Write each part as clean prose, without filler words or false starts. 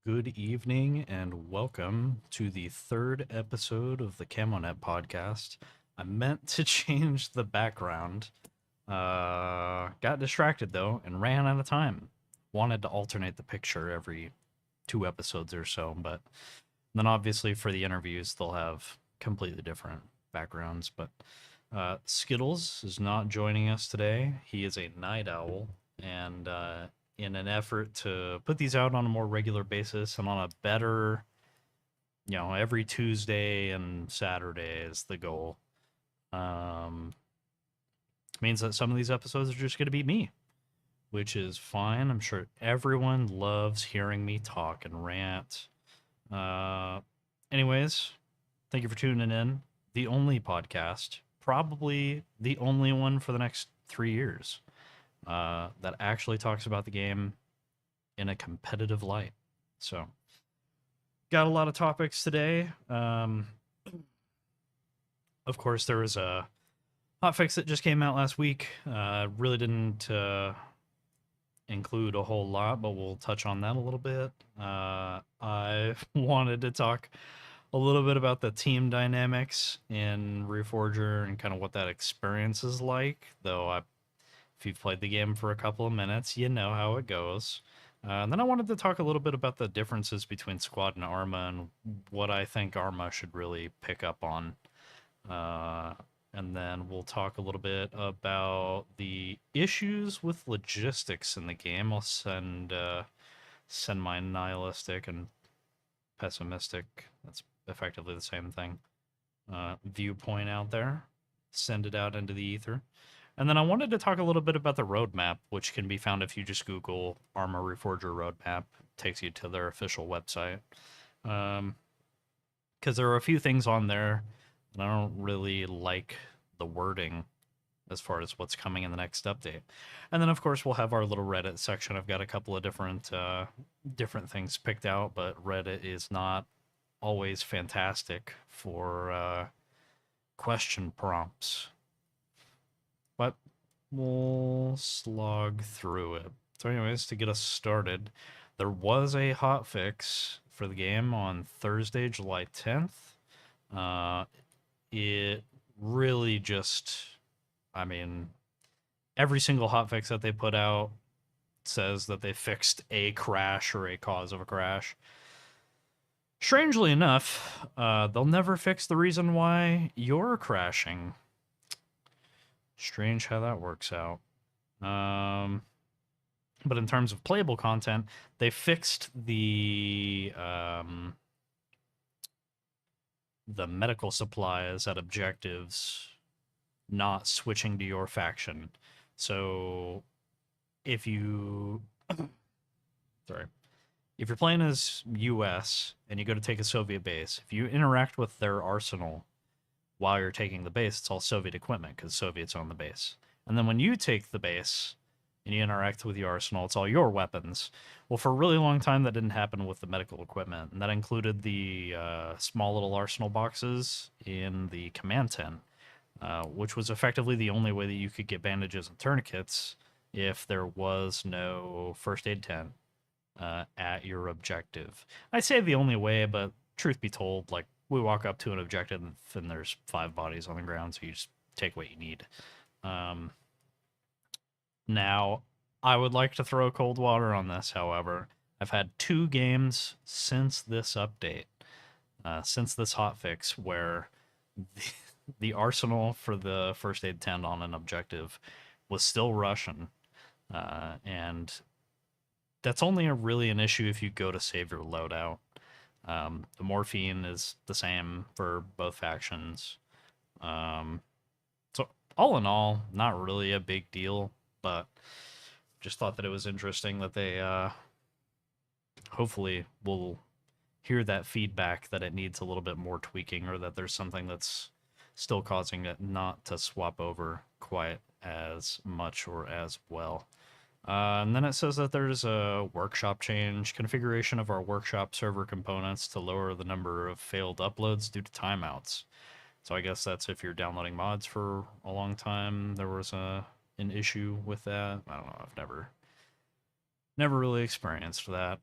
Good evening and welcome to the third episode of the Camo Net Podcast. I meant to change the background. Got distracted though and ran out of time. Wanted to alternate the picture every two episodes or so, but then obviously for the interviews they'll have completely different backgrounds. But Skittles is not joining us today. He is a night owl, and in an effort to put these out on a more regular basis and on a better, every Tuesday and Saturday is the goal. Um, Means that some of these episodes are just going to be me, which is fine. I'm sure everyone loves hearing me talk and rant. Uh, Anyways, thank you for tuning in. The only podcast, probably the only one for the next 3 years, that actually talks about the game in a competitive light. So, got a lot of topics today. Of course, there was a hotfix that just came out last week. Really didn't include a whole lot, but we'll touch on that a little bit. I wanted to talk a little bit about the team dynamics in Reforger and kind of what that experience is like. Though, if you've played the game for a couple of minutes, you know how it goes. And then I wanted to talk a little bit about the differences between Squad and Arma and what I think Arma should really pick up on. And then we'll talk a little bit about the issues with logistics in the game. I'll send my nihilistic and pessimistic, that's effectively the same thing, viewpoint out there. Send it out into the ether. And then I wanted to talk a little bit about the roadmap, which can be found if you just Google Arma Reforger roadmap. It takes you to their official website. Because there are a few things on there and I don't really like the wording as far as what's coming in the next update. And then, of course, we'll have our little Reddit section. I've got a couple of different things picked out, but Reddit is not always fantastic for question prompts. But we'll slog through it. So anyways, to get us started, there was a hotfix for the game on Thursday, July 10th. It really just, every single hotfix that they put out says that they fixed a crash or a cause of a crash. Strangely enough, they'll never fix the reason why you're crashing. Strange how that works out. But in terms of playable content, they fixed the medical supplies at objectives not switching to your faction. So if you if you're playing as US and you go to take a Soviet base, if you interact with their arsenal while you're taking the base, it's all Soviet equipment because Soviets own the base. And then when you take the base and you interact with the arsenal, it's all your weapons. Well, for a really long time, that didn't happen with the medical equipment, and that included the small little arsenal boxes in the command tent, which was effectively the only way that you could get bandages and tourniquets if there was no first aid tent at your objective. I say the only way, but truth be told, like, we walk up to an objective and there's 5 bodies on the ground, so you just take what you need. Now, I would like to throw cold water on this, however. I've had 2 games since this update, since this hotfix, where the arsenal for the first aid tent on an objective was still Russian. And that's only really an issue if you go to save your loadout. The morphine is the same for both factions. So all in all, not really a big deal, but just thought that it was interesting that they hopefully will hear that feedback that it needs a little bit more tweaking, or that there's something that's still causing it not to swap over quite as much or as well. And then it says that there's a workshop change, configuration of our workshop server components to lower the number of failed uploads due to timeouts. So I guess that's if you're downloading mods for a long time. There was an issue with that. I don't know. I've never really experienced that.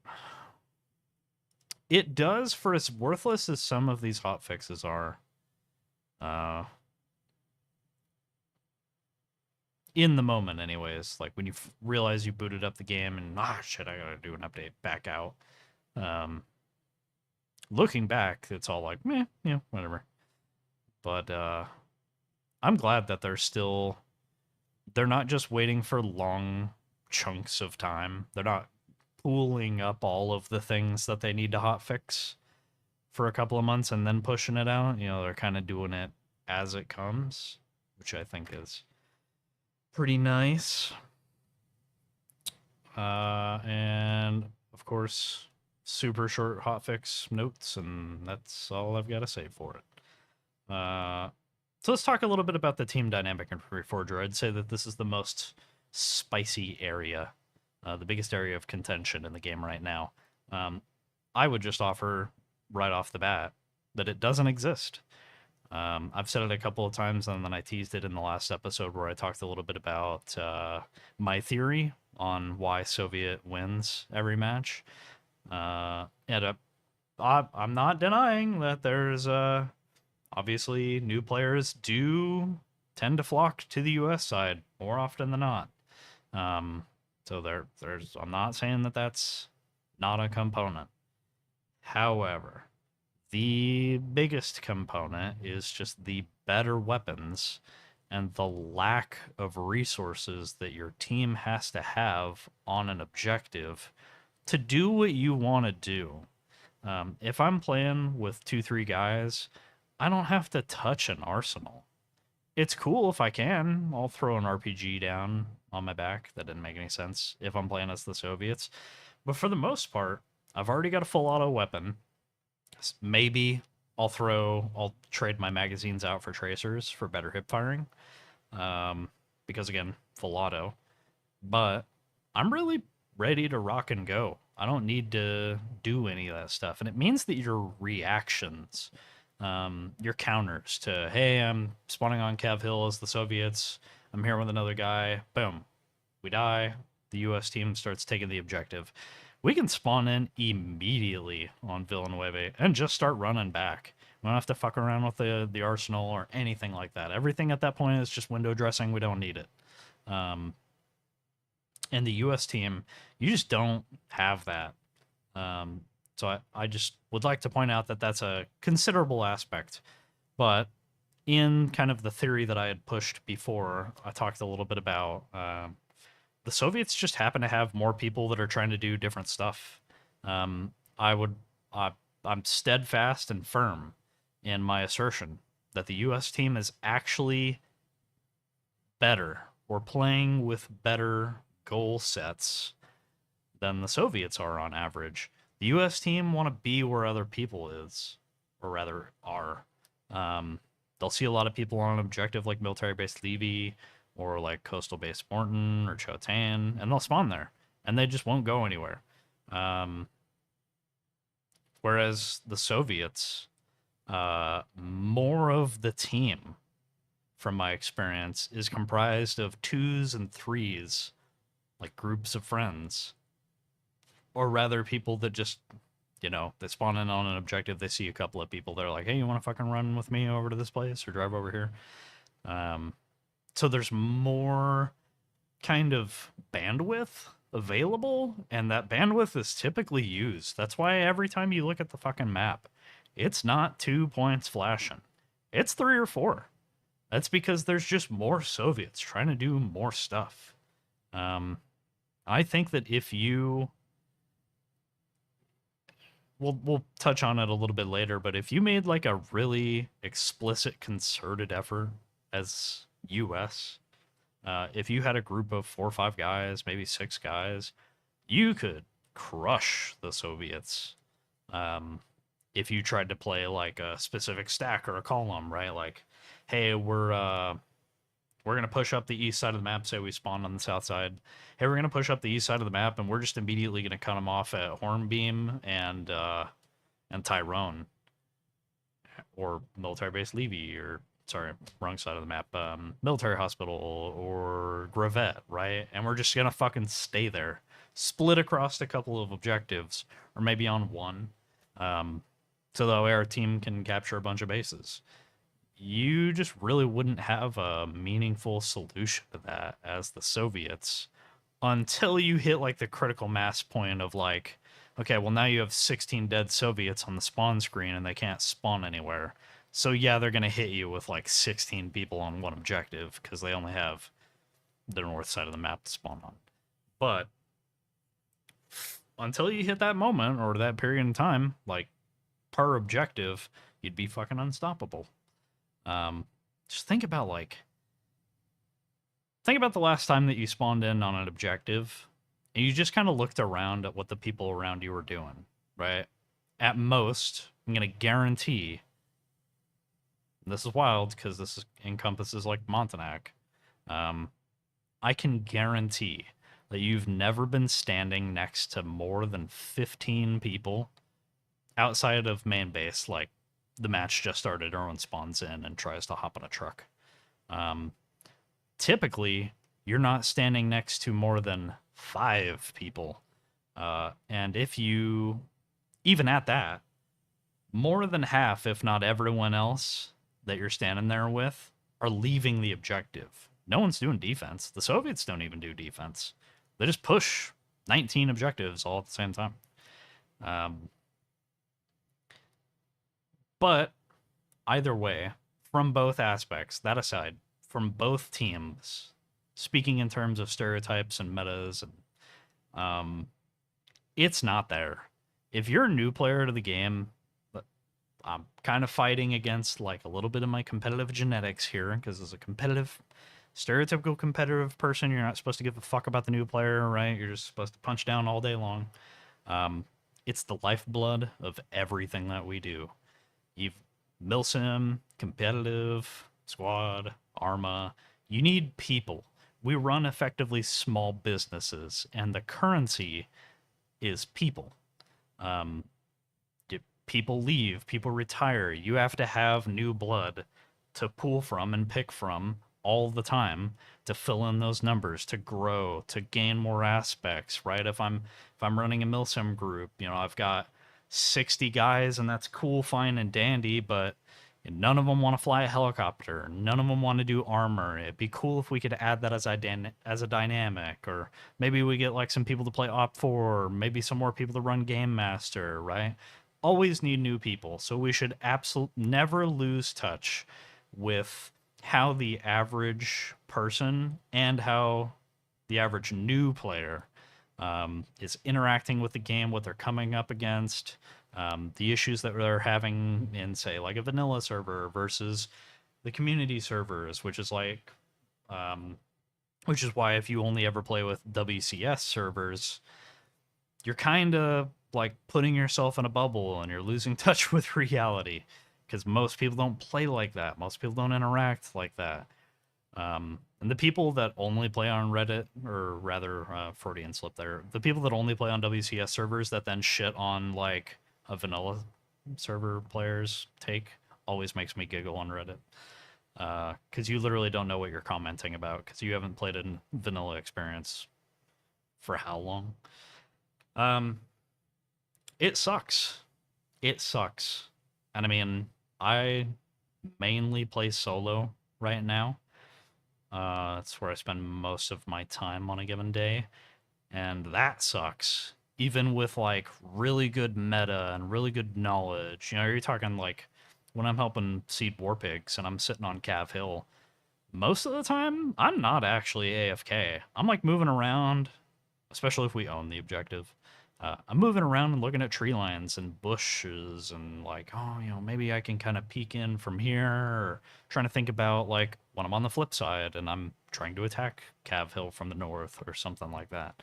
It does, for as worthless as some of these hotfixes are. In the moment, anyways. Like when you realize you booted up the game and shit, I gotta do an update. Back out. Looking back, it's all like meh, yeah, whatever. But I'm glad that they're not just waiting for long chunks of time. They're not pooling up all of the things that they need to hotfix for a couple of months and then pushing it out. They're kind of doing it as it comes, which I think is pretty nice. And of course, super short hotfix notes, and that's all I've got to say for it. So let's talk a little bit about the team dynamic in Reforger. I'd say that this is the most spicy area, the biggest area of contention in the game right now. I would just offer right off the bat that it doesn't exist. I've said it a couple of times, and then I teased it in the last episode where I talked a little bit about my theory on why Soviet wins every match. And I'm not denying that there's obviously new players do tend to flock to the U.S. side more often than not. So there's I'm not saying that that's not a component. However, the biggest component is just the better weapons and the lack of resources that your team has to have on an objective to do what you want to do. If I'm playing with 2-3 guys, I don't have to touch an arsenal. It's cool if I can. I'll throw an RPG down on my back. That didn't make any sense if I'm playing as the Soviets. But for the most part, I've already got a full auto weapon. Maybe I'll trade my magazines out for tracers for better hip firing. Because again, full auto. But I'm really ready to rock and go. I don't need to do any of that stuff. And it means that your reactions, your counters to, hey, I'm spawning on Cav Hill as the Soviets, I'm here with another guy, boom, we die, the US team starts taking the objective. We can spawn in immediately on Villanueva and just start running back. We don't have to fuck around with the arsenal or anything like that. Everything at that point is just window dressing. We don't need it. And the US team, you just don't have that. So I just would like to point out that that's a considerable aspect. But in kind of the theory that I had pushed before, I talked a little bit about the Soviets just happen to have more people that are trying to do different stuff. I'm steadfast and firm in my assertion that the U.S. team is actually better or playing with better goal sets than the Soviets are on average. The U.S. team want to be where other people is, or rather are. They'll see a lot of people on an objective like military-based Levy or like coastal-based Morton or Chotan, and they'll spawn there, and they just won't go anywhere. Whereas the Soviets, more of the team, from my experience, is comprised of 2s and 3s, like groups of friends, or rather people that just, they spawn in on an objective, they see a couple of people, they're like, hey, you want to fucking run with me over to this place or drive over here? So there's more kind of bandwidth available, and that bandwidth is typically used. That's why every time you look at the fucking map, it's not 2 points flashing. It's 3 or 4. That's because there's just more Soviets trying to do more stuff. I think that if you... We'll touch on it a little bit later, but if you made like a really explicit, concerted effort as US, if you had a group of 4 or 5 guys, maybe 6 guys, you could crush the Soviets. If you tried to play like a specific stack or a column, right? Like, hey, we're gonna push up the east side of the map. Say we spawned on the south side. Hey, we're gonna push up the east side of the map, and we're just immediately gonna cut them off at Hornbeam and Tyrone, or military base Levy, or sorry, wrong side of the map, military hospital or Gravette, right? And we're just gonna fucking stay there, split across a couple of objectives, or maybe on one, So that way our team can capture a bunch of bases. You just really wouldn't have a meaningful solution to that as the Soviets until you hit like the critical mass point of like, okay, well now you have 16 dead Soviets on the spawn screen and they can't spawn anywhere. So yeah, they're gonna hit you with like 16 people on one objective because they only have the north side of the map to spawn on. But until you hit that moment or that period in time, like per objective, you'd be fucking unstoppable. Just think about the last time that you spawned in on an objective and you just kind of looked around at what the people around you were doing, right? At most, I'm going to guarantee, this is wild because encompasses like Montanak. I can guarantee that you've never been standing next to more than 15 people outside of main base, like the match just started, everyone spawns in and tries to hop on a truck. Typically, you're not standing next to more than 5 people. And if you, even at that, more than half, if not everyone else that you're standing there with, are leaving the objective. No one's doing defense. The Soviets don't even do defense. They just push 19 objectives all at the same time. But either way, from both aspects, that aside, from both teams, speaking in terms of stereotypes and metas, and it's not there. If you're a new player to the game, I'm kind of fighting against like a little bit of my competitive genetics here, because as a stereotypical competitive person, you're not supposed to give a fuck about the new player, right? You're just supposed to punch down all day long. It's the lifeblood of everything that we do. You've milsim, competitive, squad, Arma. You need people. We run effectively small businesses, and the currency is people. People leave, people retire. You have to have new blood to pull from and pick from all the time to fill in those numbers, to grow, to gain more aspects, right? If I'm running a milsim group, I've got 60 guys, and that's cool, fine, and dandy, but none of them want to fly a helicopter. None of them want to do armor. It'd be cool if we could add that as a dynamic, or maybe we get like some people to play Op 4, or maybe some more people to run Game Master, right? Always need new people. So we should absolutely never lose touch with how the average person and how the average new player is interacting with the game, what they're coming up against, the issues that they're having in, say, like a vanilla server versus the community servers, which is why if you only ever play with WCS servers, you're kind of like putting yourself in a bubble and you're losing touch with reality, because most people don't play like that. Most people don't interact like that. And the people that only play on Reddit, or rather, Freudian slip there, the people that only play on WCS servers that then shit on like a vanilla server player's take always makes me giggle on Reddit. Because you literally don't know what you're commenting about, because you haven't played a vanilla experience for how long? It sucks. It sucks. And I mean, I mainly play solo right now. That's where I spend most of my time on a given day. And that sucks. Even with like really good meta and really good knowledge. You're talking like when I'm helping seed war pigs and I'm sitting on Cav Hill, most of the time I'm not actually AFK. I'm like moving around, especially if we own the objective. I'm moving around and looking at tree lines and bushes and like, oh, maybe I can kind of peek in from here, or trying to think about like when I'm on the flip side and I'm trying to attack Cav Hill from the north or something like that.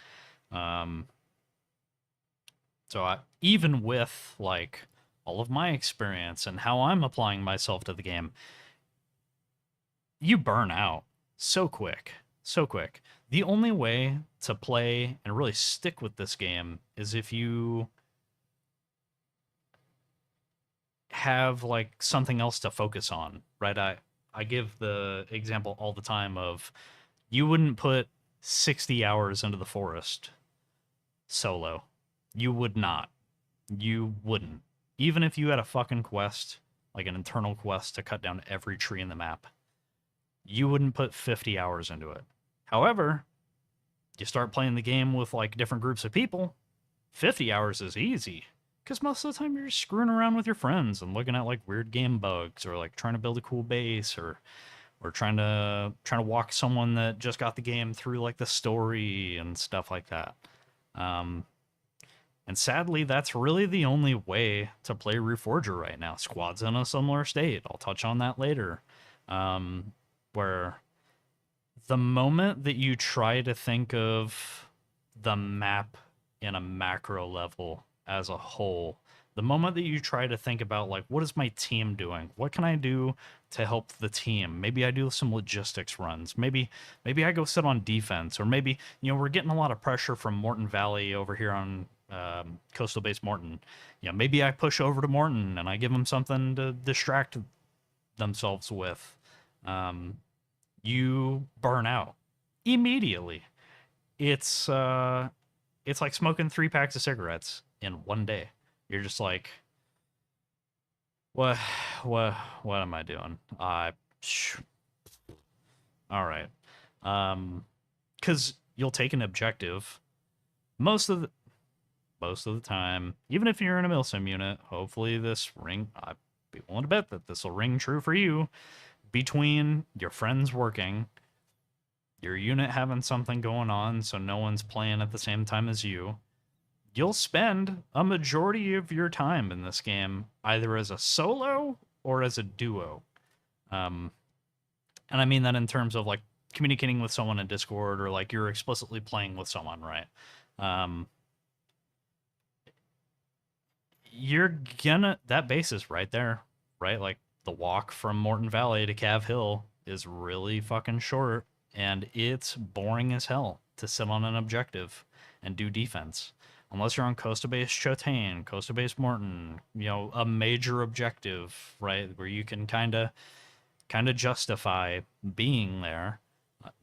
Even with like all of my experience and how I'm applying myself to the game, you burn out so quick. So quick. The only way to play and really stick with this game is if you have like something else to focus on, right? I give the example all the time of, you wouldn't put 60 hours into the forest solo. You would not. You wouldn't. even if you had a fucking quest, like an internal quest to cut down every tree in the map, you wouldn't put 50 hours into it. However, you start playing the game with like different groups of people, 50 hours is easy. Because most of the time you're just screwing around with your friends and looking at like weird game bugs or like trying to build a cool base or trying to walk someone that just got the game through like the story and stuff like that. And sadly, that's really the only way to play Reforger right now. Squad's in a similar state. I'll touch on that later. Where the moment that you try to think of the map in a macro level as a whole, the moment that you try to think about like, what is my team doing? What can I do to help the team? Maybe I do some logistics runs. Maybe I go sit on defense, or maybe, we're getting a lot of pressure from Morton Valley over here on coastal base Morton. Maybe I push over to Morton and I give them something to distract themselves with. You burn out immediately. It's like smoking 3 packs of cigarettes in one day. You're just like, what am I doing? All right. Because you'll take an objective most of the time, even if you're in a milsim unit. Hopefully this ring, I'd be willing to bet that this will ring true for you. Between your friends working, your unit having something going on, so no one's playing at the same time as you, you'll spend a majority of your time in this game either as a solo or as a duo. And I mean that in terms of like communicating with someone in Discord, or like you're explicitly playing with someone, right? That base is right there, right? Like the walk from Morton Valley to Cav Hill is really fucking short, and it's boring as hell to sit on an objective and do defense. Unless you're on coastal base Chotain, coastal base Morton, a major objective, right, where you can kind of justify being there.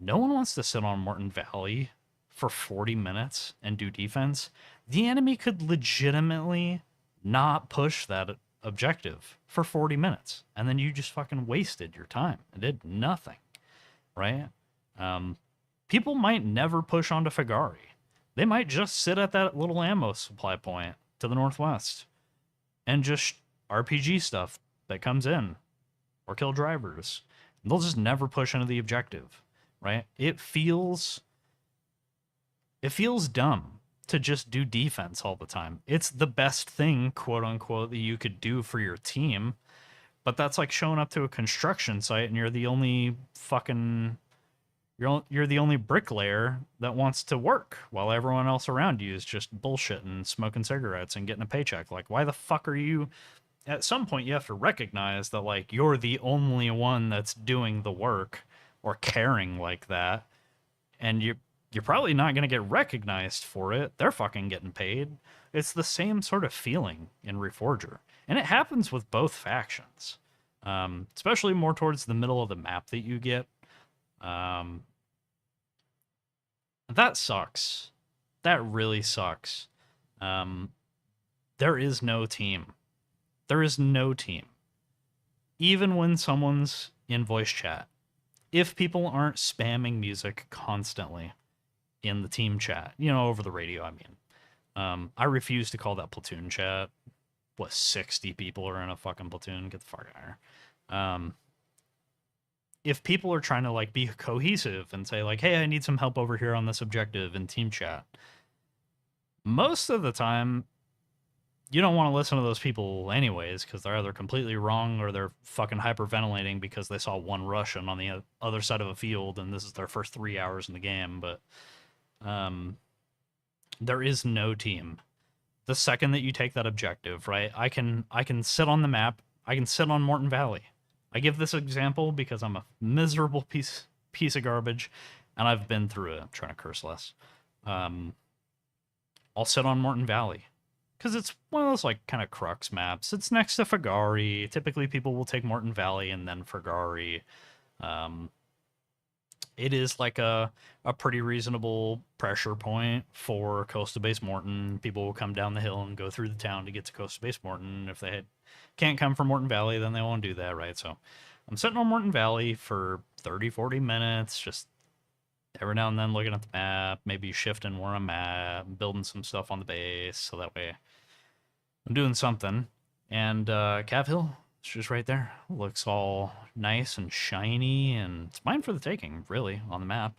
No one wants to sit on Morton Valley for 40 minutes and do defense. The enemy could legitimately not push that objective for 40 minutes, and then you just fucking wasted your time and did nothing, right? People might never push onto Fagari. They might just sit at that little ammo supply point to the northwest and just RPG stuff that comes in, or kill drivers. They'll just never push into the objective, right? It feels dumb to just do defense all the time. It's the best thing, quote unquote, that you could do for your team, but that's like showing up to a construction site and you're the only bricklayer that wants to work while everyone else around you is just bullshitting, smoking cigarettes, and getting a paycheck. Like, why the fuck are you? At some point, you have to recognize that, like, you're the only one that's doing the work or caring like that, and you're probably not going to get recognized for it. They're fucking getting paid. It's the same sort of feeling in Reforger, and it happens with both factions, especially more towards the middle of the map that you get. That sucks. That really sucks. There is no team. There is no team. Even when someone's in voice chat, if people aren't spamming music constantly in the team chat, over the radio, I mean, I refuse to call that platoon chat. 60 people are in a fucking platoon? Get the fuck out of here. If people are trying to like be cohesive and say like, hey, I need some help over here on this objective in team chat, most of the time you don't want to listen to those people anyways, because they're either completely wrong or they're fucking hyperventilating because they saw one Russian on the other side of a field and this is their first 3 hours in the game. But there is no team. The second that you take that objective, right, I can sit on the map. I can sit on Morton Valley. I give this example because I'm a miserable piece of garbage, and I've been through it. I'm trying to curse less. I'll sit on Morton Valley because it's one of those like kind of crux maps. It's next to Fagari. Typically, people will take Morton Valley and then Fagari. it is like a pretty reasonable pressure point for Coastal Base Morton. People will come down the hill and go through the town to get to Coastal Base Morton. If they can't come from Morton Valley, then they won't do that, right? So I'm sitting on Morton Valley for 30, 40 minutes, just every now and then looking at the map, maybe shifting where I'm at, building some stuff on the base, so that way I'm doing something. And Cav Hill, it's just right there. Looks all nice and shiny, and it's mine for the taking, really, on the map.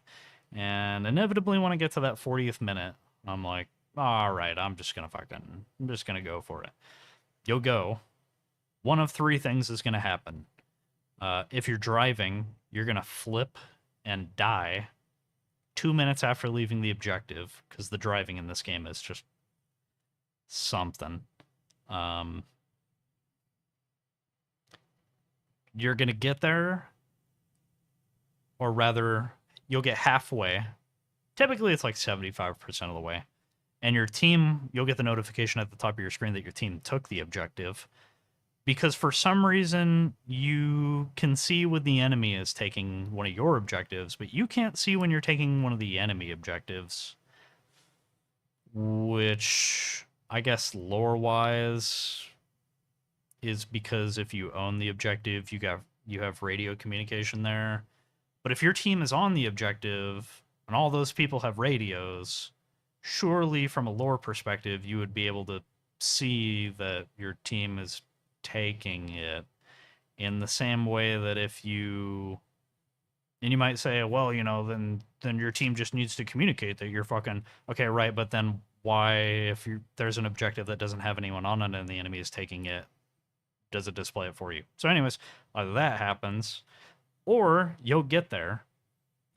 And inevitably, when I get to that 40th minute, I'm like, all right, I'm just gonna go for it. You'll go. One of three things is gonna happen. If you're driving, you're gonna flip and die 2 minutes after leaving the objective, because the driving in this game is just something. You're going to get there, or rather, you'll get halfway. Typically, it's like 75% of the way. And your team, you'll get the notification at the top of your screen that your team took the objective. Because for some reason, you can see when the enemy is taking one of your objectives, but you can't see when you're taking one of the enemy objectives. Which, I guess, lore-wise, is because if you own the objective, you have radio communication there. But if your team is on the objective and all those people have radios, surely from a lore perspective, you would be able to see that your team is taking it, in the same way that if you, and you might say, well, then your team just needs to communicate that you're fucking okay, right? But then why, if there's an objective that doesn't have anyone on it and the enemy is taking it, does it display it for you? So anyways, either that happens, or you'll get there,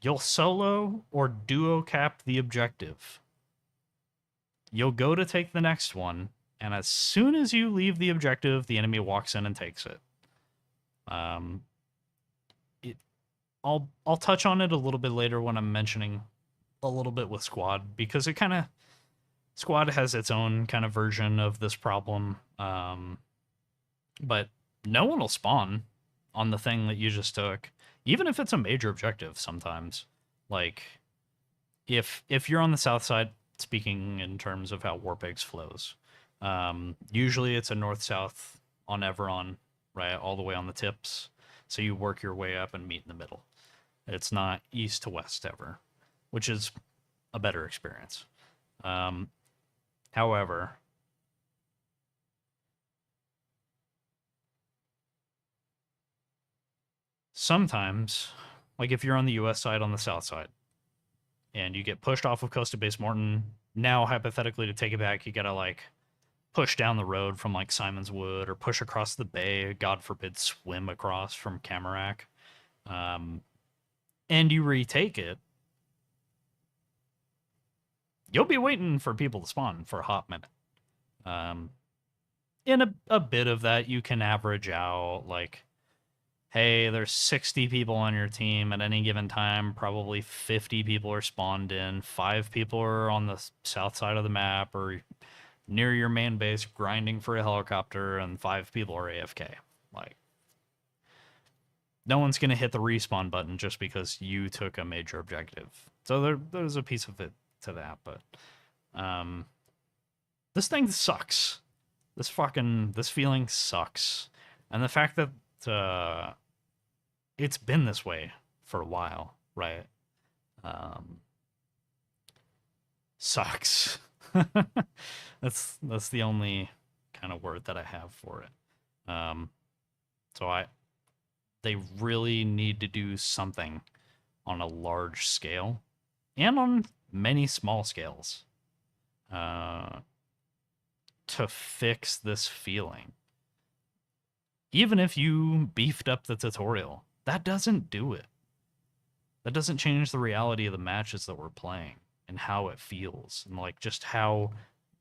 you'll solo or duo cap the objective. You'll go to take the next one, and as soon as you leave the objective, the enemy walks in and takes it. I'll touch on it a little bit later when I'm mentioning a little bit with Squad, because Squad has its own kind of version of this problem. But no one will spawn on the thing that you just took, even if it's a major objective sometimes. Like, if you're on the south side, speaking in terms of how Warpigs flows, usually it's a north-south on Everon, right, all the way on the tips. So you work your way up and meet in the middle. It's not east to west ever, which is a better experience. However, sometimes, like if you're on the US side, on the south side, and you get pushed off of Coastal Base Morton, now hypothetically to take it back, you gotta like push down the road from like Simon's Wood, or push across the bay, God forbid swim across from Camarac, and you retake it, you'll be waiting for people to spawn for a hot minute. In a bit of that, you can average out, like, hey, there's 60 people on your team at any given time. Probably 50 people are spawned in. 5 people are on the south side of the map or near your main base grinding for a helicopter, and 5 people are AFK. Like, no one's going to hit the respawn button just because you took a major objective. So there's a piece of it to that, but this thing sucks. This feeling sucks. And the fact that it's been this way for a while, right? Sucks. That's the only kind of word that I have for it. So they really need to do something on a large scale and on many small scales to fix this feeling. Even if you beefed up the tutorial, that doesn't do it. That doesn't change the reality of the matches that we're playing and how it feels, and like just how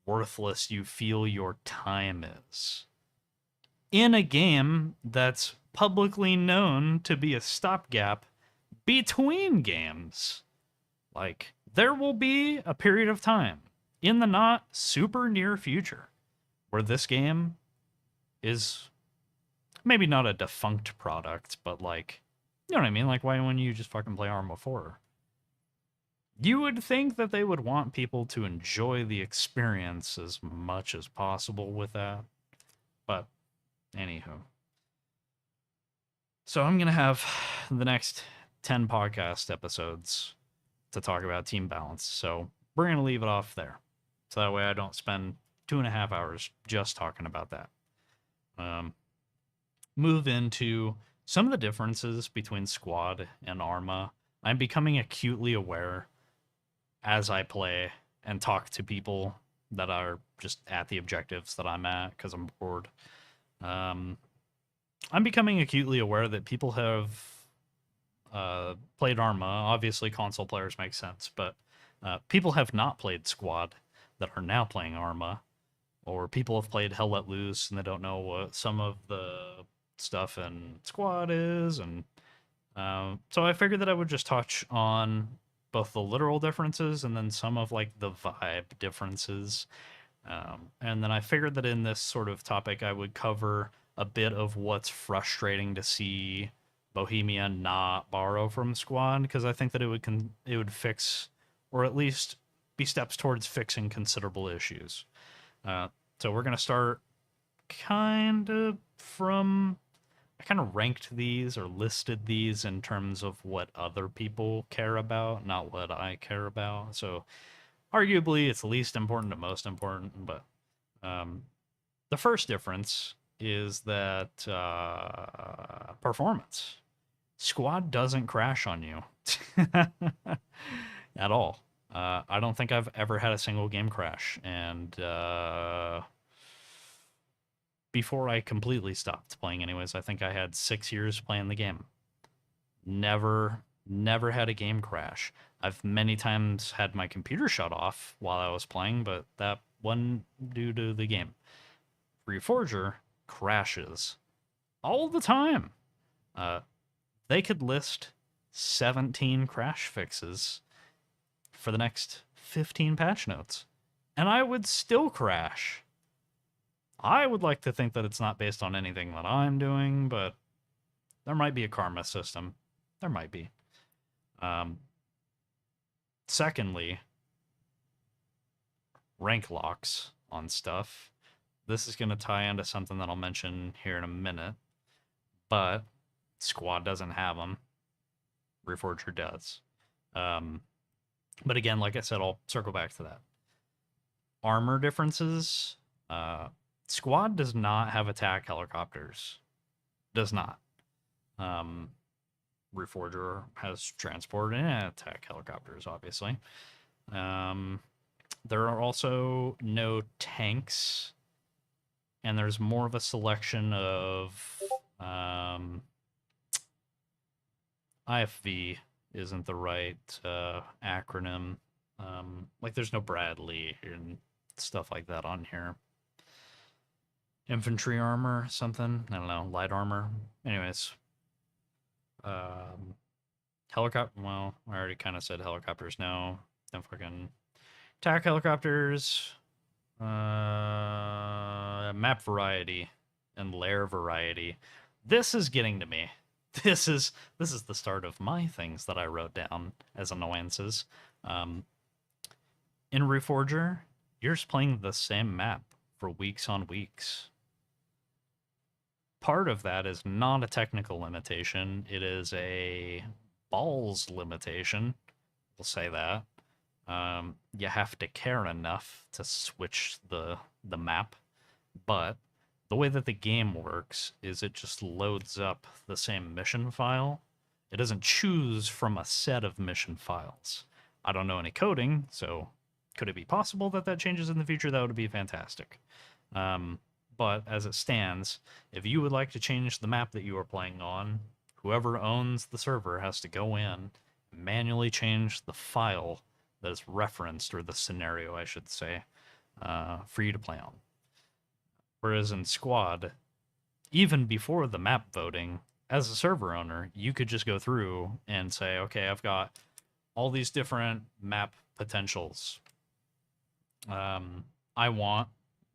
worthless you feel your time is in a game that's publicly known to be a stopgap between games. Like, there will be a period of time in the not super near future where this game is maybe not a defunct product, but like You know what I mean? Like, why wouldn't you just fucking play Arma 4? You would think that they would want people to enjoy the experience as much as possible with that. But, anywho. So, I'm going to have the next 10 podcast episodes to talk about team balance. So, we're going to leave it off there. So that way I don't spend 2.5 hours just talking about that. Move into some of the differences between squad and Arma. I'm becoming acutely aware as I play and talk to people that are just at the objectives that I'm at because I'm bored. I'm becoming acutely aware that people have played Arma. Obviously, console players make sense, but people have not played squad that are now playing Arma, or people have played Hell Let Loose and they don't know what some of the stuff in squad is. And so I figured that I would just touch on both the literal differences and then some of like the vibe differences. And then I figured that in this sort of topic, I would cover a bit of what's frustrating to see Bohemia not borrow from Squad, because I think that it would fix, or at least be steps towards fixing considerable issues. So we're gonna start kind of from. I kind of ranked these or listed these in terms of what other people care about, not what I care about. So arguably it's least important to most important, but the first difference is that performance. Squad doesn't crash on you at all. I don't think I've ever had a single game crash, and before I completely stopped playing anyways, I think I had 6 years playing the game. Never had a game crash. I've many times had my computer shut off while I was playing, but that wasn't due to the game. Reforger crashes all the time. They could list 17 crash fixes for the next 15 patch notes, and I would still crash. I would like to think that it's not based on anything that I'm doing, but there might be a karma system. There might be. Secondly, rank locks on stuff. This is going to tie into something that I'll mention here in a minute, but Squad doesn't have them. Reforger does. But again, like I said, I'll circle back to that. Armor differences. Squad does not have attack helicopters. Does not. Reforger has transport and attack helicopters, obviously. There are also no tanks, and there's more of a selection of IFV isn't the right acronym. Like there's no Bradley and stuff like that on here. Infantry armor, something. I don't know. Light armor. Anyways. Helicopter. Well, I already kind of said helicopters. No. Then fucking attack helicopters. Map variety and layer variety. This is getting to me. This is the start of my things that I wrote down as annoyances. In Reforger, you're just playing the same map for weeks on weeks. Part of that is not a technical limitation. It is a balls limitation. We'll say that. You have to care enough to switch the map. But the way that the game works is it just loads up the same mission file. It doesn't choose from a set of mission files. I don't know any coding, so could it be possible that that changes in the future? That would be fantastic. But as it stands, if you would like to change the map that you are playing on, whoever owns the server has to go in, manually change the file that is referenced, or the scenario, I should say, for you to play on. Whereas in Squad, even before the map voting, as a server owner, you could just go through and say, okay, I've got all these different map potentials. I want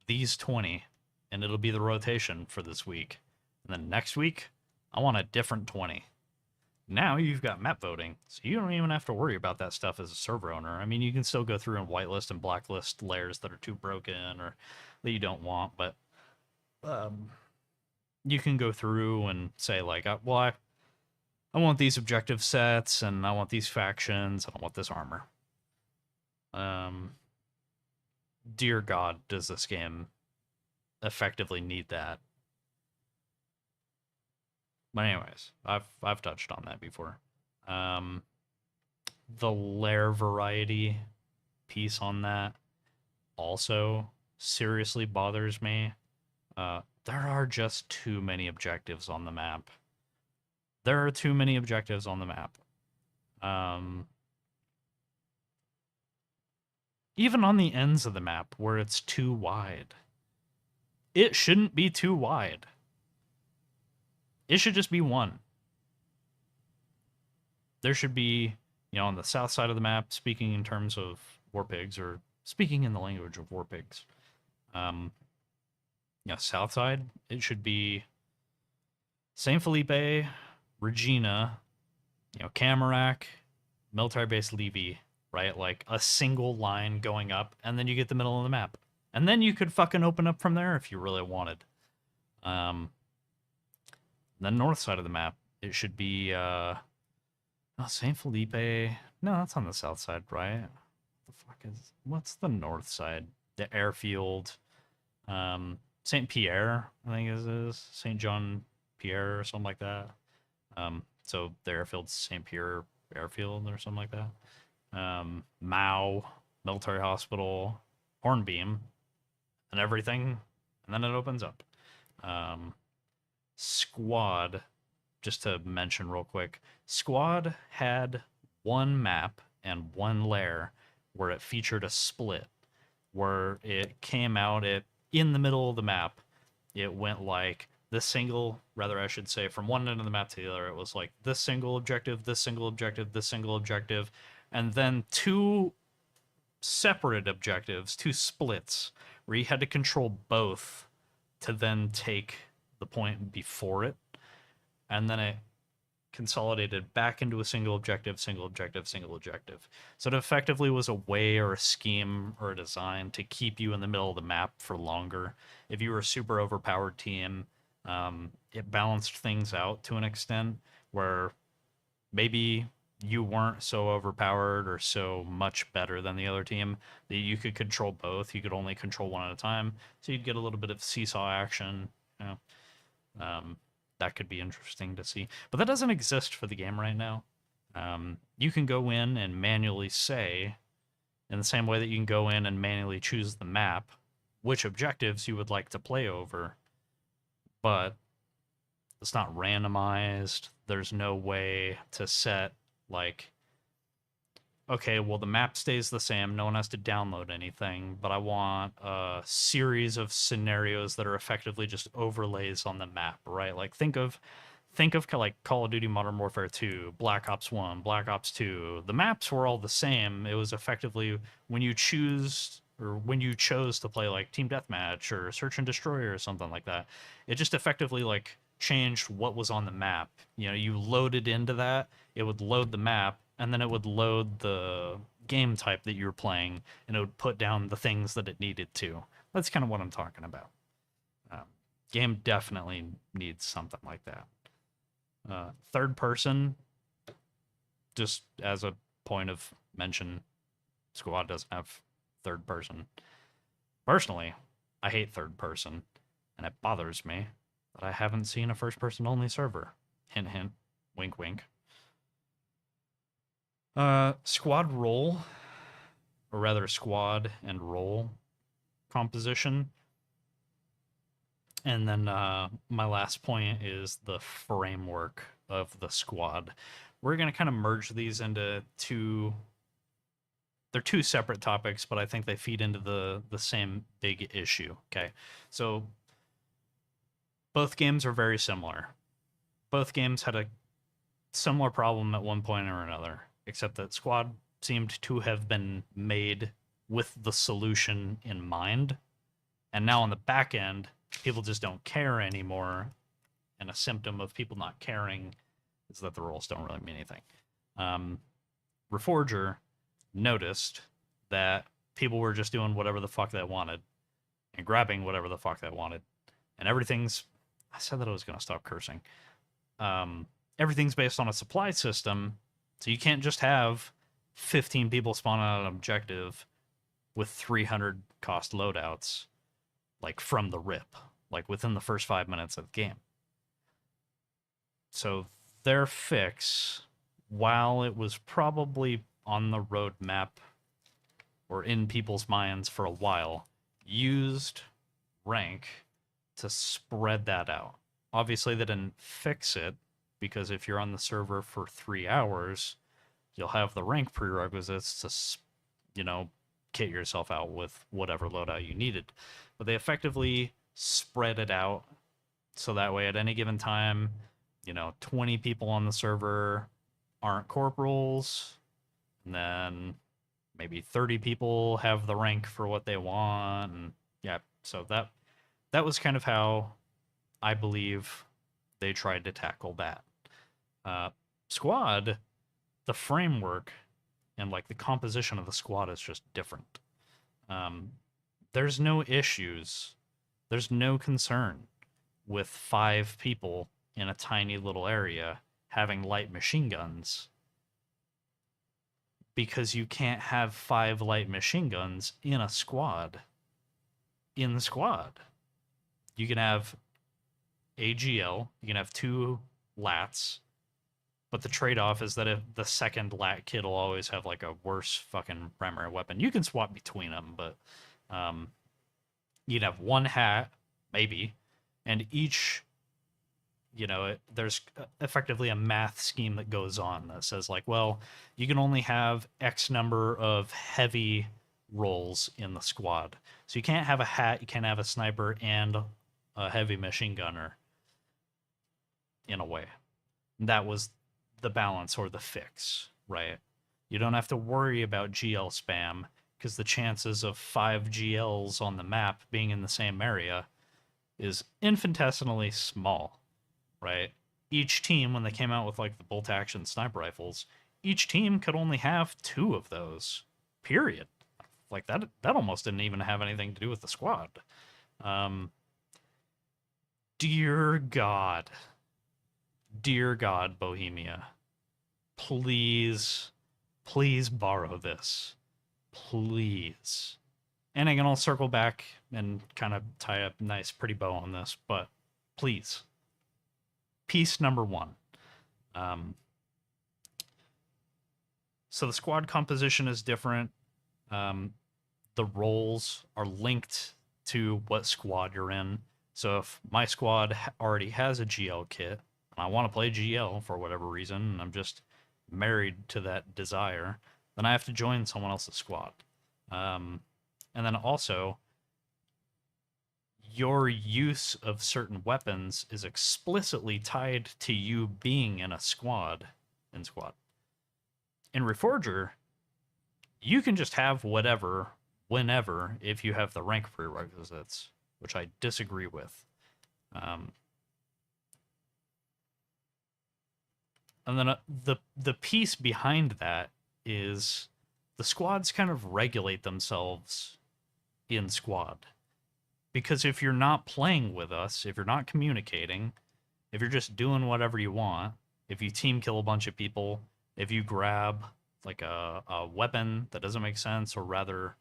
these 20, and it'll be the rotation for this week. And then next week, I want a different 20. Now you've got map voting, so you don't even have to worry about that stuff as a server owner. I mean, you can still go through and whitelist and blacklist layers that are too broken or that you don't want, but um, you can go through and say like, well, I want these objective sets, and I want these factions, and I want this armor. Dear God, does this game effectively need that? But anyways, I've touched on that before. The lair variety piece on that also seriously bothers me. There are just too many objectives on the map. There are too many objectives on the map. Even on the ends of the map where it's too wide. It shouldn't be too wide. It should just be one. There should be, on the south side of the map, speaking in terms of war pigs, or speaking in the language of war pigs. South side, it should be St. Felipe, Regina, Camarac, military base Levy, right? Like a single line going up, and then you get the middle of the map. And then you could fucking open up from there if you really wanted. The north side of the map, it should be St. Felipe. No, that's on the south side, right? What's the north side? The airfield. St. Pierre, I think it is. St. John Pierre or something like that. So the airfield's St. Pierre Airfield or something like that. Mao, Military Hospital, Hornbeam, and everything. And then it opens up. Squad, just to mention real quick, Squad had one map and one lair where it featured a split, where it came out in the middle of the map. It went like this single, rather I should say, from one end of the map to the other. It was like this single objective, this single objective, this single objective, and then two separate objectives, two splits, where you had to control both to then take the point before it, and then it consolidated back into a single objective, single objective, single objective. So it effectively was a way or a scheme or a design to keep you in the middle of the map for longer. If you were a super overpowered team, it balanced things out to an extent where maybe you weren't so overpowered or so much better than the other team that you could control both. You could only control one at a time, so you'd get a little bit of seesaw action. That could be interesting to see, but that doesn't exist for the game right now. You can go in and manually say, in the same way that you can go in and manually choose the map, which objectives you would like to play over, but it's not randomized. There's no way to set like, okay, well, the map stays the same. No one has to download anything, but I want a series of scenarios that are effectively just overlays on the map, right? Like think of like Call of Duty Modern Warfare 2, Black Ops 1, Black Ops 2. The maps were all the same. It was effectively when you chose to play like Team Deathmatch or Search and Destroy or something like that, it just effectively like changed what was on the map. You loaded into that, it would load the map, and then it would load the game type that you were playing, and it would put down the things that it needed to. That's kind of what I'm talking about. Game definitely needs something like that. Third person, just as a point of mention, Squad doesn't have third person. Personally, I hate third person, and it bothers me that I haven't seen a first person only server. Hint, hint, wink, wink. Squad role, or rather squad and role composition. And then my last point is the framework of the squad. We're going to kind of merge these into two. They're two separate topics, but I think they feed into the same big issue. Okay, so both games are very similar. Both games had a similar problem at one point or another, except that Squad seemed to have been made with the solution in mind. And now on the back end, people just don't care anymore. And a symptom of people not caring is that the rules don't really mean anything. Reforger noticed that people were just doing whatever the fuck they wanted and grabbing whatever the fuck they wanted. And everything's... I said that I was going to stop cursing. Everything's based on a supply system, so you can't just have 15 people spawn on an objective with 300 cost loadouts, like from the rip, like within the first 5 minutes of the game. So their fix, while it was probably on the roadmap or in people's minds for a while, used rank to spread that out. Obviously, they didn't fix it, because if you're on the server for 3 hours, you'll have the rank prerequisites to, kit yourself out with whatever loadout you needed. But they effectively spread it out, so that way at any given time, 20 people on the server aren't corporals, and then maybe 30 people have the rank for what they want, and yeah, so that was kind of how I believe they tried to tackle that. Squad, the framework and like the composition of the squad is just different. There's no issues, there's no concern with 5 people in a tiny little area having light machine guns, because you can't have 5 light machine guns in a squad. In the squad, you can have AGL, you can have 2 lats, but the trade-off is that if the second lat kid will always have like a worse fucking primary weapon. You can swap between them, but you'd have 1 hat, maybe, and each, there's effectively a math scheme that goes on that says like, well, you can only have X number of heavy roles in the squad. So you can't have a hat, you can't have a sniper and a heavy machine gunner, in a way. That was the balance or the fix, right? You don't have to worry about GL spam, because the chances of 5 GLs on the map being in the same area is infinitesimally small, right? Each team, when they came out with like the bolt action sniper rifles, each team could only have 2 of those, period. Like that almost didn't even have anything to do with the squad. Dear God, Bohemia, please borrow this, please. And I'm gonna circle back and kind of tie a nice pretty bow on this, but please, piece number 1. So the squad composition is different. The roles are linked to what squad you're in. So if my squad already has a GL kit, and I want to play GL for whatever reason, and I'm just married to that desire, then I have to join someone else's squad. And then also, your use of certain weapons is explicitly tied to you being in a squad. In Reforger, you can just have whatever, whenever, if you have the rank prerequisites, which I disagree with. And then the piece behind that is the squads kind of regulate themselves in squad. Because if you're not playing with us, if you're not communicating, if you're just doing whatever you want, if you team kill a bunch of people, if you grab like a weapon that doesn't make sense, or rather,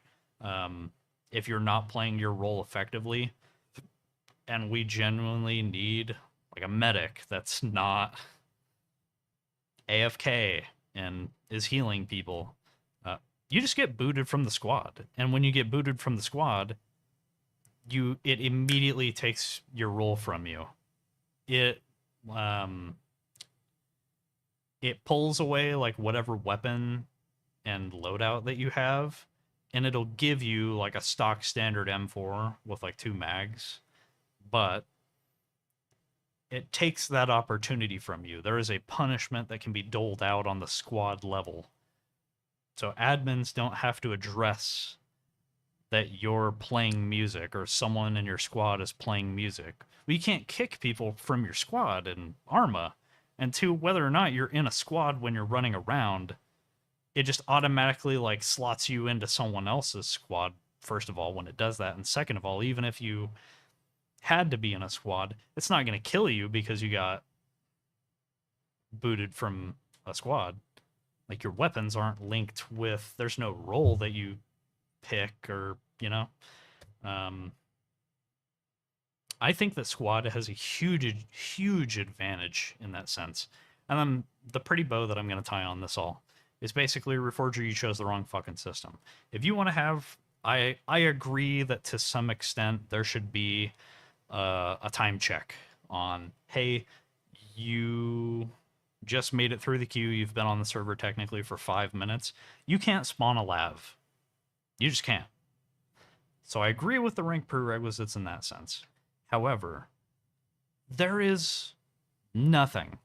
if you're not playing your role effectively, and we genuinely need like a medic that's not AFK and is healing people, you just get booted from the squad. And when you get booted from the squad, it immediately takes your role from you. It pulls away like whatever weapon and loadout that you have, and it'll give you like a stock standard M4 with like 2 mags, but it takes that opportunity from you. There is a punishment that can be doled out on the squad level. So admins don't have to address that you're playing music or someone in your squad is playing music. Well, you can't kick people from your squad in Arma, And two, whether or not you're in a squad when you're running around, it just automatically like slots you into someone else's squad, first of all, when it does that. And second of all, even if you had to be in a squad, it's not going to kill you because you got booted from a squad. Like your weapons aren't linked with, there's no role that you pick or, you know. I think that squad has a huge advantage in that sense. And then the pretty bow that I'm going to tie on this all is basically Reforger, you chose the wrong fucking system. If you want to have, I agree that to some extent there should be a time check on, hey, you just made it through the queue, you've been on the server technically for 5 minutes. You can't spawn a lav. You just can't. So I agree with the rank prerequisites in that sense. However, there is nothing,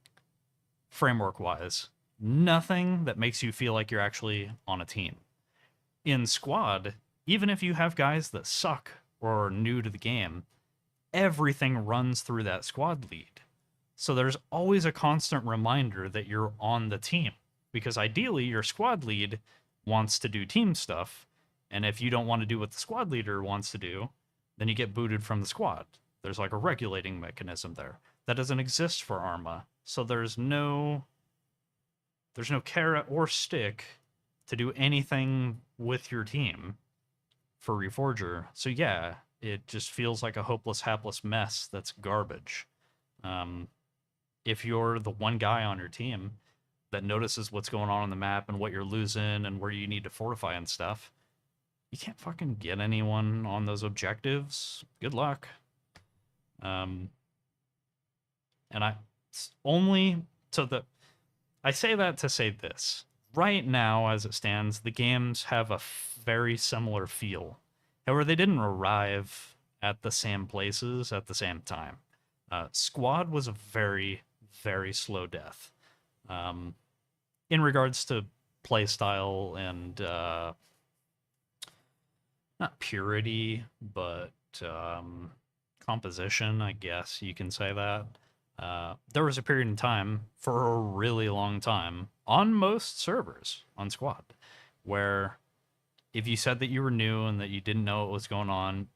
framework-wise, nothing that makes you feel like you're actually on a team. In squad, even if you have guys that suck or are new to the game, everything runs through that squad lead. So there's always a constant reminder that you're on the team. Because ideally, your squad lead wants to do team stuff, and if you don't want to do what the squad leader wants to do, then you get booted from the squad. There's like a regulating mechanism there. That doesn't exist for Arma. So there's no carrot or stick to do anything with your team for Reforger. So yeah, it just feels like a hopeless, hapless mess that's garbage. If you're the one guy on your team that notices what's going on the map and what you're losing and where you need to fortify and stuff, you can't fucking get anyone on those objectives. Good luck. And I say that to say this. Right now, as it stands, the games have a very similar feel. However, they didn't arrive at the same places at the same time. Squad was a very, very slow death. In regards to playstyle and not purity, but composition, I guess you can say that. There was a period in time for a really long time on most servers on Squad where if you said that you were new and that you didn't know what was going on,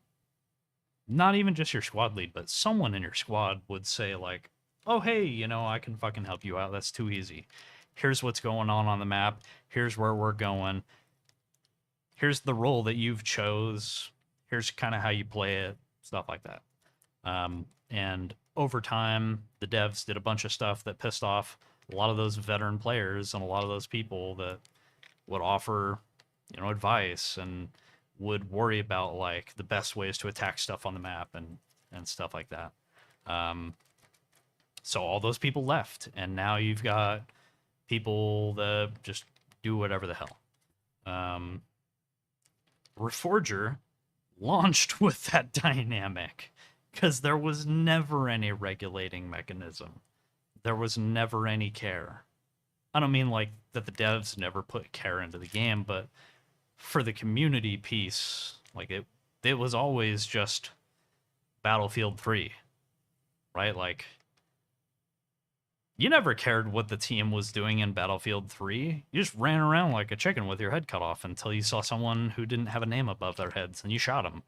not even just your squad lead, but someone in your squad would say like, oh, hey, you know, I can fucking help you out. That's too easy. Here's what's going on the map. Here's where we're going. Here's the role that you've chose. Here's kind of how you play it, stuff like that. And over time, the devs did a bunch of stuff that pissed off a lot of those veteran players and a lot of those people that would offer, you know, advice and would worry about like the best ways to attack stuff on the map and stuff like that. So all those people left, and now you've got people that just do whatever the hell. Reforger launched with that dynamic because there was never any regulating mechanism. There was never any care. I don't mean like that the devs never put care into the game, but for the community piece, like it was always just Battlefield 3, right? Like you never cared what the team was doing in Battlefield 3. You just ran around like a chicken with your head cut off until you saw someone who didn't have a name above their heads and you shot them.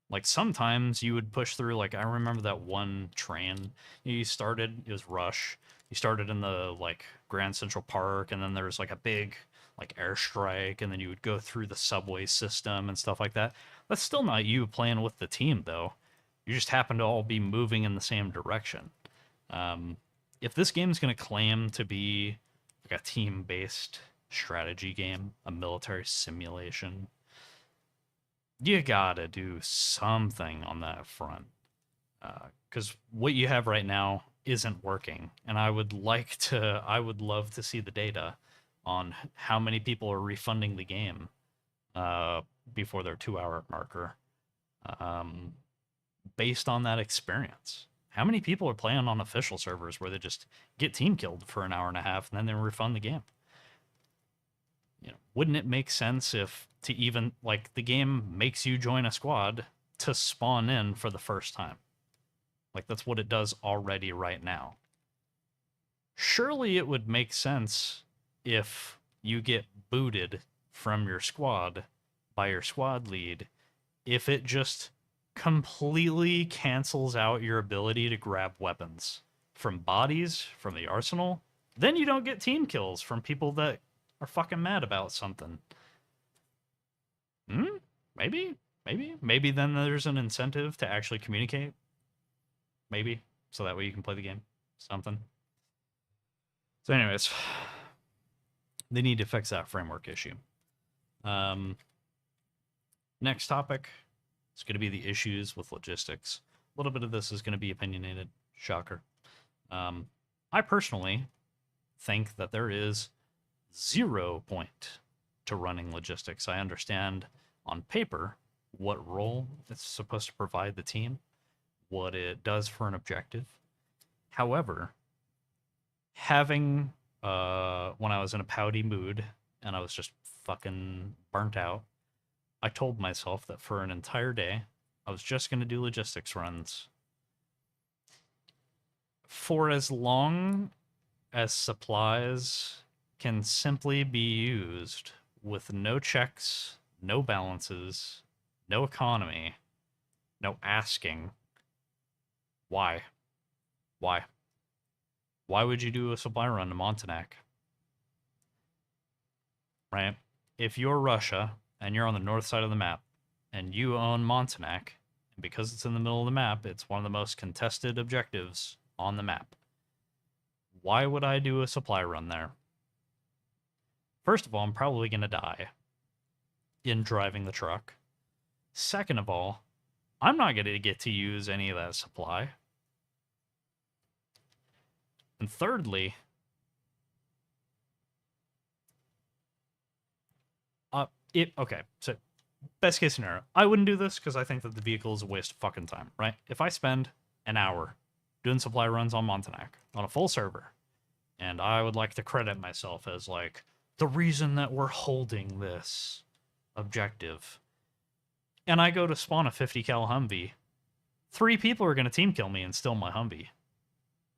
Like sometimes you would push through, like I remember that one train. You started, it was Rush. You started in the like Grand Central Park, and then there was like a big like airstrike, and then you would go through the subway system and stuff like that. That's still not you playing with the team though. You just happen to all be moving in the same direction. If this game is going to claim to be like a team-based strategy game, a military simulation, you gotta do something on that front. Because what you have right now isn't working. And I would love to see the data on how many people are refunding the game before their 2-hour marker based on that experience. How many people are playing on official servers where they just get team killed for an hour and a half and then they refund the game? You know, wouldn't it make sense if to even like the game makes you join a squad to spawn in for the first time? Like that's what it does already right now. surely it would make sense if you get booted from your squad by your squad lead, if it just completely cancels out your ability to grab weapons from bodies, from the arsenal. Then you don't get team kills from people that are fucking mad about something. Maybe. Maybe then there's an incentive to actually communicate. Maybe. So that way you can play the game. Something. So anyways, they need to fix that framework issue. Next topic is going to be the issues with logistics. A little bit of this is going to be opinionated. Shocker. I personally think that there is 0 point to running logistics. I understand on paper what role it's supposed to provide the team, what it does for an objective. However, having when I was in a pouty mood and I was just fucking burnt out, I told myself that for an entire day I was just going to do logistics runs for as long as supplies can simply be used with no checks, no balances, no economy, no asking. Why? Why would you do a supply run to Montanak? Right? If you're Russia and you're on the north side of the map and you own Montanak, and because it's in the middle of the map, it's one of the most contested objectives on the map. Why would I do a supply run there? First of all, I'm probably going to die in driving the truck. Second of all, I'm not going to get to use any of that supply. And thirdly, okay, so best case scenario, I wouldn't do this because I think that the vehicle is a waste of fucking time, right? If I spend an hour doing supply runs on Montanak on a full server, and I would like to credit myself as like the reason that we're holding this objective, and I go to spawn a 50 cal Humvee, 3 people are going to team kill me and steal my Humvee.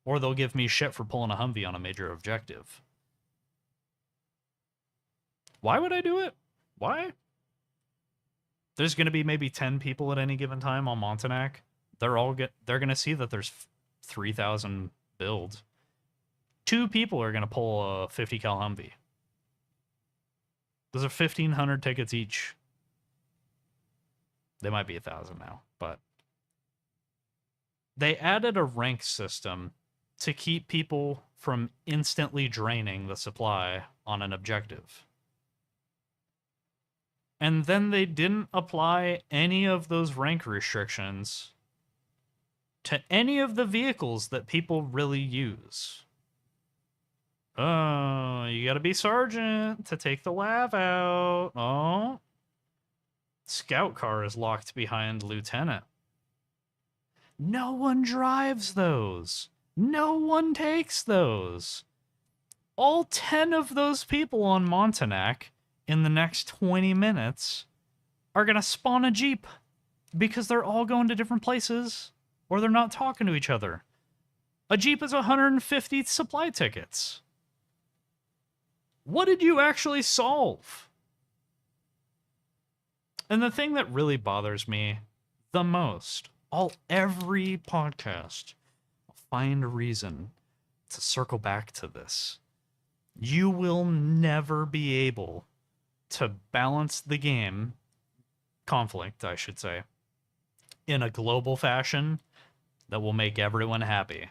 Or they'll give me shit for pulling a Humvee on a major objective. Why would I do it? Why? There's going to be maybe 10 people at any given time on Montanak. They're going to see that there's 3,000 build. 2 people are going to pull a 50 cal Humvee. Those are 1,500 tickets each. They might be 1,000 now, but they added a rank system to keep people from instantly draining the supply on an objective. And then they didn't apply any of those rank restrictions to any of the vehicles that people really use. Oh, you gotta be sergeant to take the lav out. Oh. Scout car is locked behind lieutenant. No one drives those. No one takes those. All 10 of those people on Montanak in the next 20 minutes are going to spawn a Jeep because they're all going to different places or they're not talking to each other. A Jeep is 150 supply tickets. What did you actually solve? And the thing that really bothers me the most, every podcast, I'll find a reason to circle back to this. You will never be able to balance the game, conflict, I should say, in a global fashion that will make everyone happy.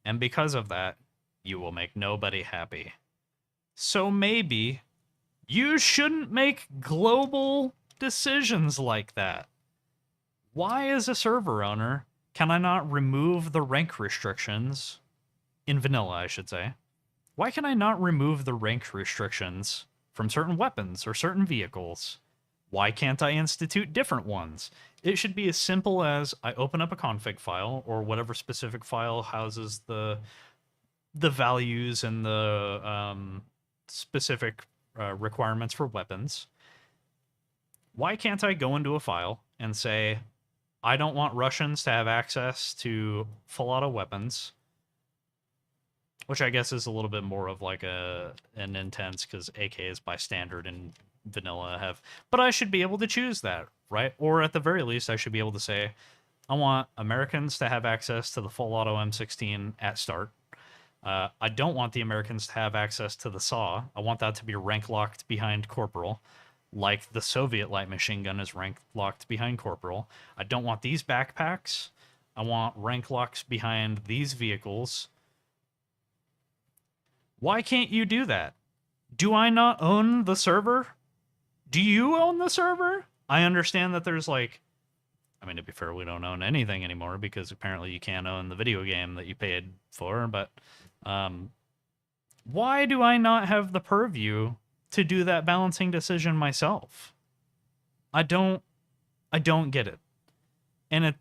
And because of that, you will make nobody happy. So maybe you shouldn't make global decisions like that. Why, as a server owner, can I not remove the rank restrictions in vanilla, I should say? Why can I not remove the rank restrictions from certain weapons or certain vehicles? Why can't I institute different ones? It should be as simple as I open up a config file or whatever specific file houses the values and the specific requirements for weapons. Why can't I go into a file and say, I don't want Russians to have access to full auto weapons. which I guess is a little bit more of like an intense, because AKs by standard and vanilla have, but I should be able to choose that, right? Or at the very least, I should be able to say, I want Americans to have access to the full auto M16 at start. I don't want the Americans to have access to the SAW. I want that to be rank locked behind Corporal, like the Soviet light machine gun is rank locked behind Corporal. I don't want these backpacks. I want rank locks behind these vehicles. Why can't you do that? Do I not own the server? Do you own the server? I understand that there's like, I mean, to be fair, we don't own anything anymore because apparently you can't own the video game that you paid for, but why do I not have the purview to do that balancing decision myself? I don't get it. And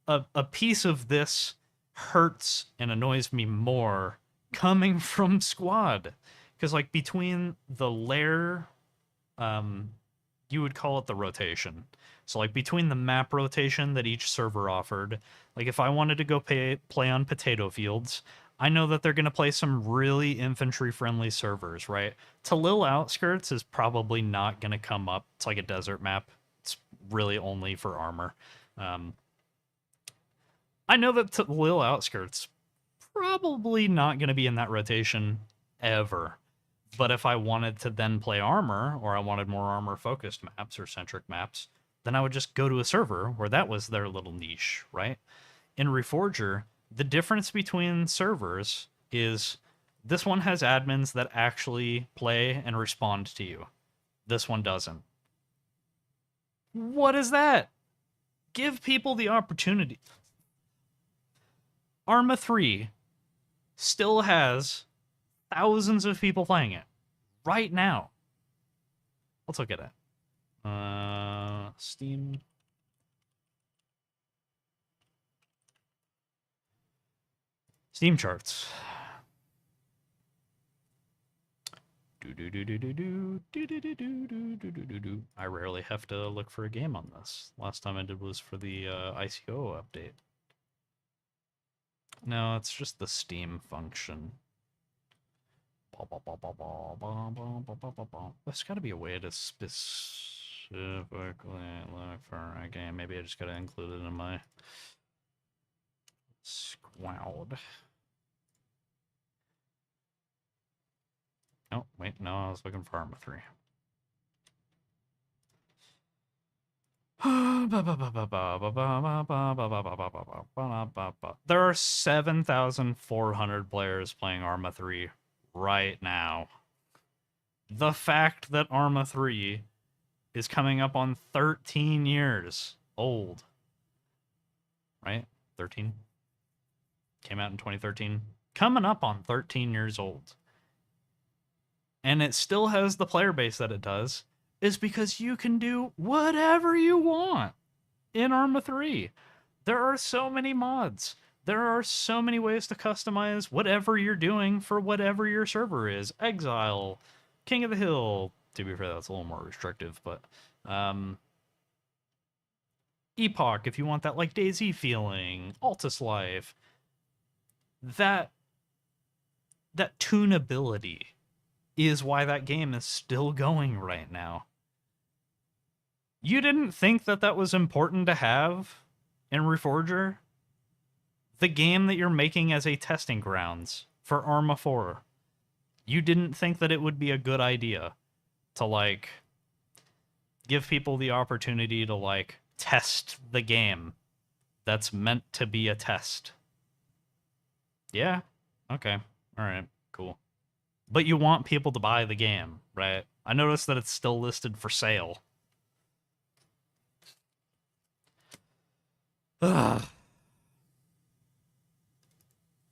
a piece of this hurts and annoys me more coming from Squad, because like between the lair, you would call it the rotation. So like between the map rotation that each server offered, like if I wanted to go play on potato fields, I know that they're going to play some really infantry-friendly servers, right? Talil Outskirts is probably not going to come up. It's like a desert map. It's really only for armor. I know that Talil Outskirts probably not going to be in that rotation ever. But if I wanted to then play armor, or I wanted more armor-focused maps or centric maps, then I would just go to a server where that was their little niche, right? In Reforger, the difference between servers is this one has admins that actually play and respond to you. This one doesn't. What is that? Give people the opportunity. Arma 3 still has thousands of people playing it right now. Let's look at it. Steam. Steam charts. I rarely have to look for a game on this. Last time I did was for the ICO update. No, it's just the Steam function. There's got to be a way to specifically look for a game. Maybe I just got to include it in my Squad. Oh, wait, no, I was looking for Arma 3. There are 7,400 players playing Arma 3 right now. The fact that Arma 3 is coming up on 13 years old, right? 13? Came out in 2013. Coming up on 13 years old. And it still has the player base that it does, is because you can do whatever you want in Arma 3. There are so many mods. There are so many ways to customize whatever you're doing for whatever your server is. Exile, King of the Hill. To be fair, that's a little more restrictive, but Epoch, if you want that like DayZ feeling, Altus Life. That tunability is why that game is still going right now. You didn't think that that was important to have in Reforger? The game that you're making as a testing grounds for Arma 4. You didn't think that it would be a good idea to, like, give people the opportunity to, like, test the game that's meant to be a test. Yeah? Okay. Alright, cool. But you want people to buy the game, right? I noticed that it's still listed for sale. Ugh.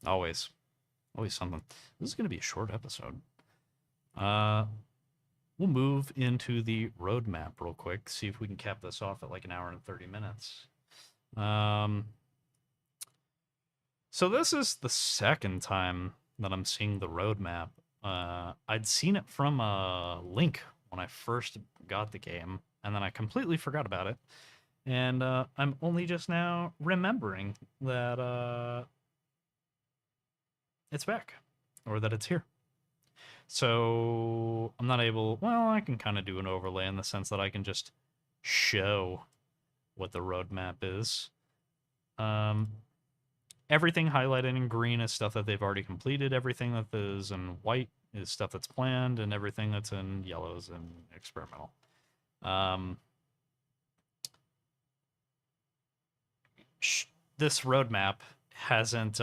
Always something. This is going to be a short episode. We'll move into the roadmap real quick, see if we can cap this off at like an hour and 30 minutes. So this is the second time that I'm seeing the roadmap. I'd seen it from a link when I first got the game, and then I completely forgot about it. And I'm only just now remembering that it's back. or that it's here. So I'm not able, well, I can kind of do an overlay in the sense that I can just show what the roadmap is. Everything highlighted in green is stuff that they've already completed. Everything that is in white is stuff that's planned, and everything that's in yellow is in experimental. This roadmap hasn't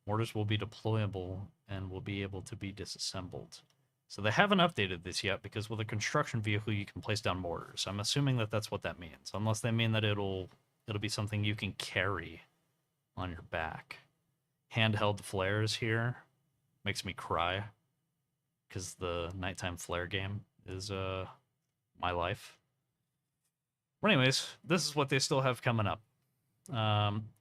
mortars will be deployable and will be able to be disassembled. So they haven't updated this yet because with a construction vehicle you can place down mortars. I'm assuming that that's what that means, unless they mean that it'll be something you can carry on your back. Handheld flares here makes me cry because the nighttime flare game is my life. But anyways, this is what they still have coming up.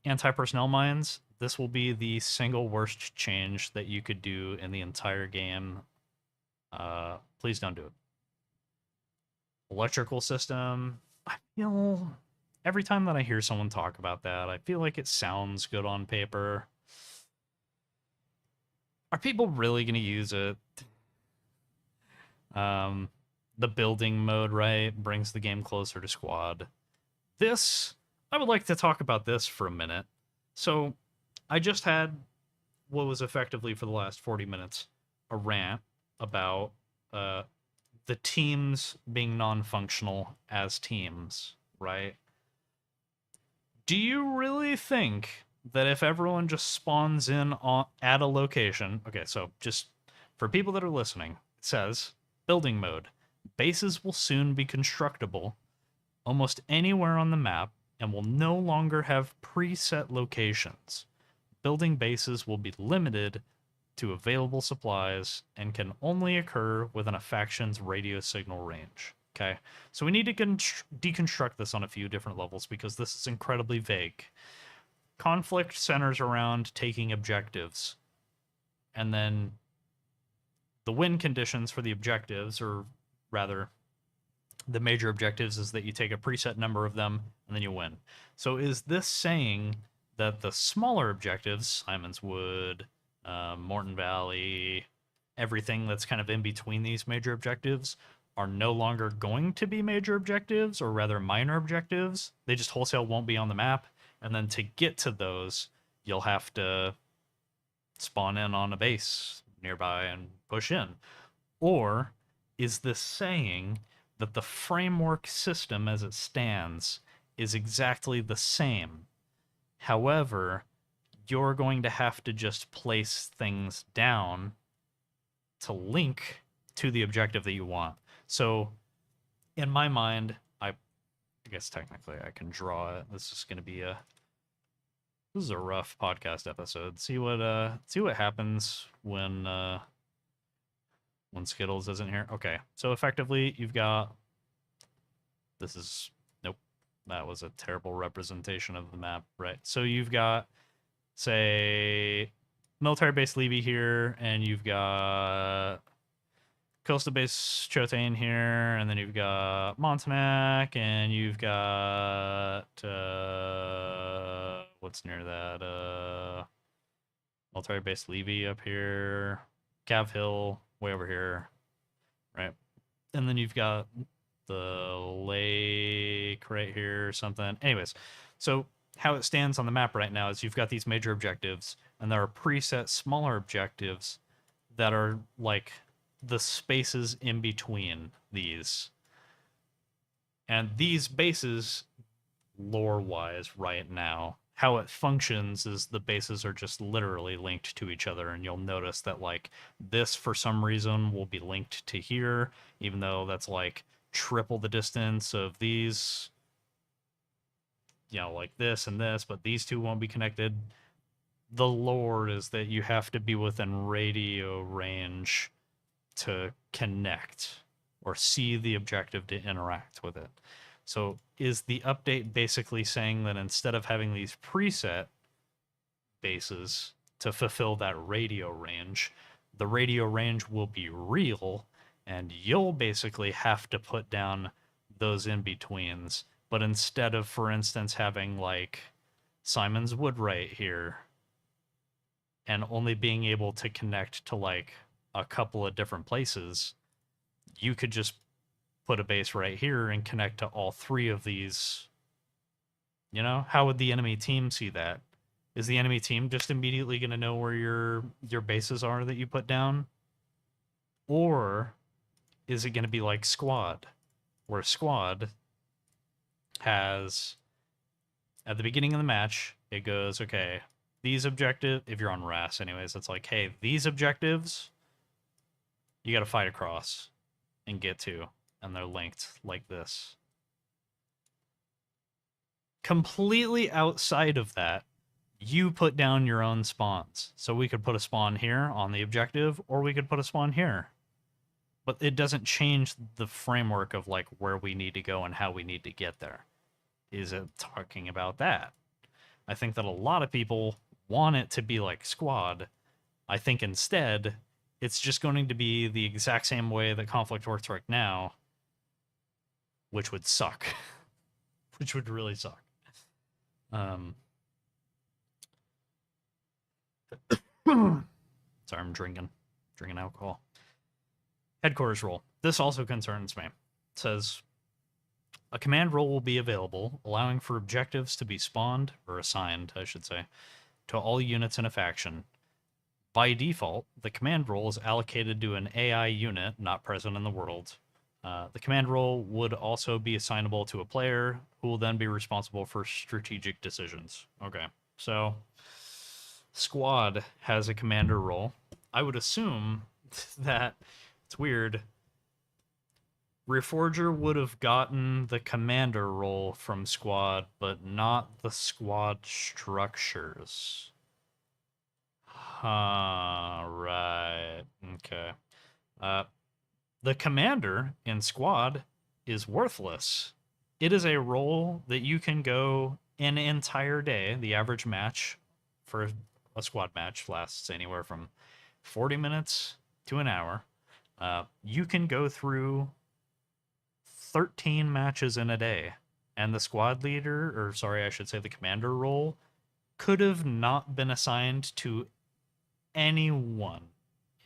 Anti-personnel mines. This will be the single worst change that you could do in the entire game. Please don't do it. Electrical system. I feel every time that I hear someone talk about that, I feel like it sounds good on paper. Are people really going to use it? The building mode, right, brings the game closer to squad. This, I would like to talk about this for a minute. So, I just had what was effectively for the last 40 minutes a rant about the teams being non-functional as teams, right? Do you really think that if everyone just spawns in at a location, okay, so just for people that are listening, it says building mode. Bases will soon be constructible almost anywhere on the map and will no longer have preset locations. Building bases will be limited to available supplies and can only occur within a faction's radio signal range. Okay, so we need to deconstruct this on a few different levels because this is incredibly vague. Conflict centers around taking objectives, and then the win conditions for the objectives, or rather, the major objectives, is that you take a preset number of them and then you win. So is this saying that the smaller objectives, Simon's Wood, Morton Valley, everything that's kind of in between these major objectives, are no longer going to be major objectives, or rather minor objectives? They just wholesale won't be on the map, and then to get to those, you'll have to spawn in on a base nearby and push in. Or is this saying that the framework system as it stands is exactly the same? However, you're going to have to just place things down to link to the objective that you want. So, in my mind, I guess technically I can draw it. This is going to be this is a rough podcast episode. See what happens when Skittles isn't here. Okay, so effectively you've got nope, that was a terrible representation of the map, right? So you've got, say, military base Levy here, and you've got coastal base Chotain here, and then you've got Montanak, and you've got what's near that? Military base Levy up here, Cav Hill way over here, right? And then you've got the lake right here or something. Anyways, so how it stands on the map right now is you've got these major objectives, and there are preset smaller objectives that are like the spaces in between these. And these bases, lore-wise right now, how it functions is the bases are just literally linked to each other, and you'll notice that like this for some reason will be linked to here, even though that's like triple the distance of these, like this and this, but these two won't be connected. The lore is that you have to be within radio range to connect or see the objective to interact with it. So is the update basically saying that instead of having these preset bases to fulfill that radio range, the radio range will be real, and you'll basically have to put down those in-betweens. But instead of, for instance, having like Simon's Wood right here, and only being able to connect to like a couple of different places, you could just put a base right here and connect to all three of these. You know, how would the enemy team see that? Is the enemy team just immediately going to know where your bases are that you put down? Or is it going to be like squad, where squad has, at the beginning of the match, it goes, okay, these objectives, if you're on RAS anyways, it's like, hey, these objectives, you got to fight across and get to, and they're linked like this. Completely outside of that, you put down your own spawns. So we could put a spawn here on the objective, or we could put a spawn here. But it doesn't change the framework of like where we need to go and how we need to get there. Is it talking about that? I think that a lot of people want it to be like squad. I think instead, it's just going to be the exact same way that conflict works right now, which would suck. Which would really suck. Sorry, I'm drinking alcohol. Headquarters role. This also concerns me. It says, a command role will be available, allowing for objectives to be spawned, or assigned, I should say, to all units in a faction. By default, the command role is allocated to an AI unit not present in the world. The command role would also be assignable to a player, who will then be responsible for strategic decisions. Okay, so squad has a commander role. I would assume that, it's weird, Reforger would have gotten the commander role from squad, but not the squad structures. Right. Okay. The commander in squad is worthless. It is a role that you can go an entire day. The average match for a squad match lasts anywhere from 40 minutes to an hour. You can go through 13 matches in a day, and the squad leader, or sorry, I should say the commander role, could have not been assigned to anyone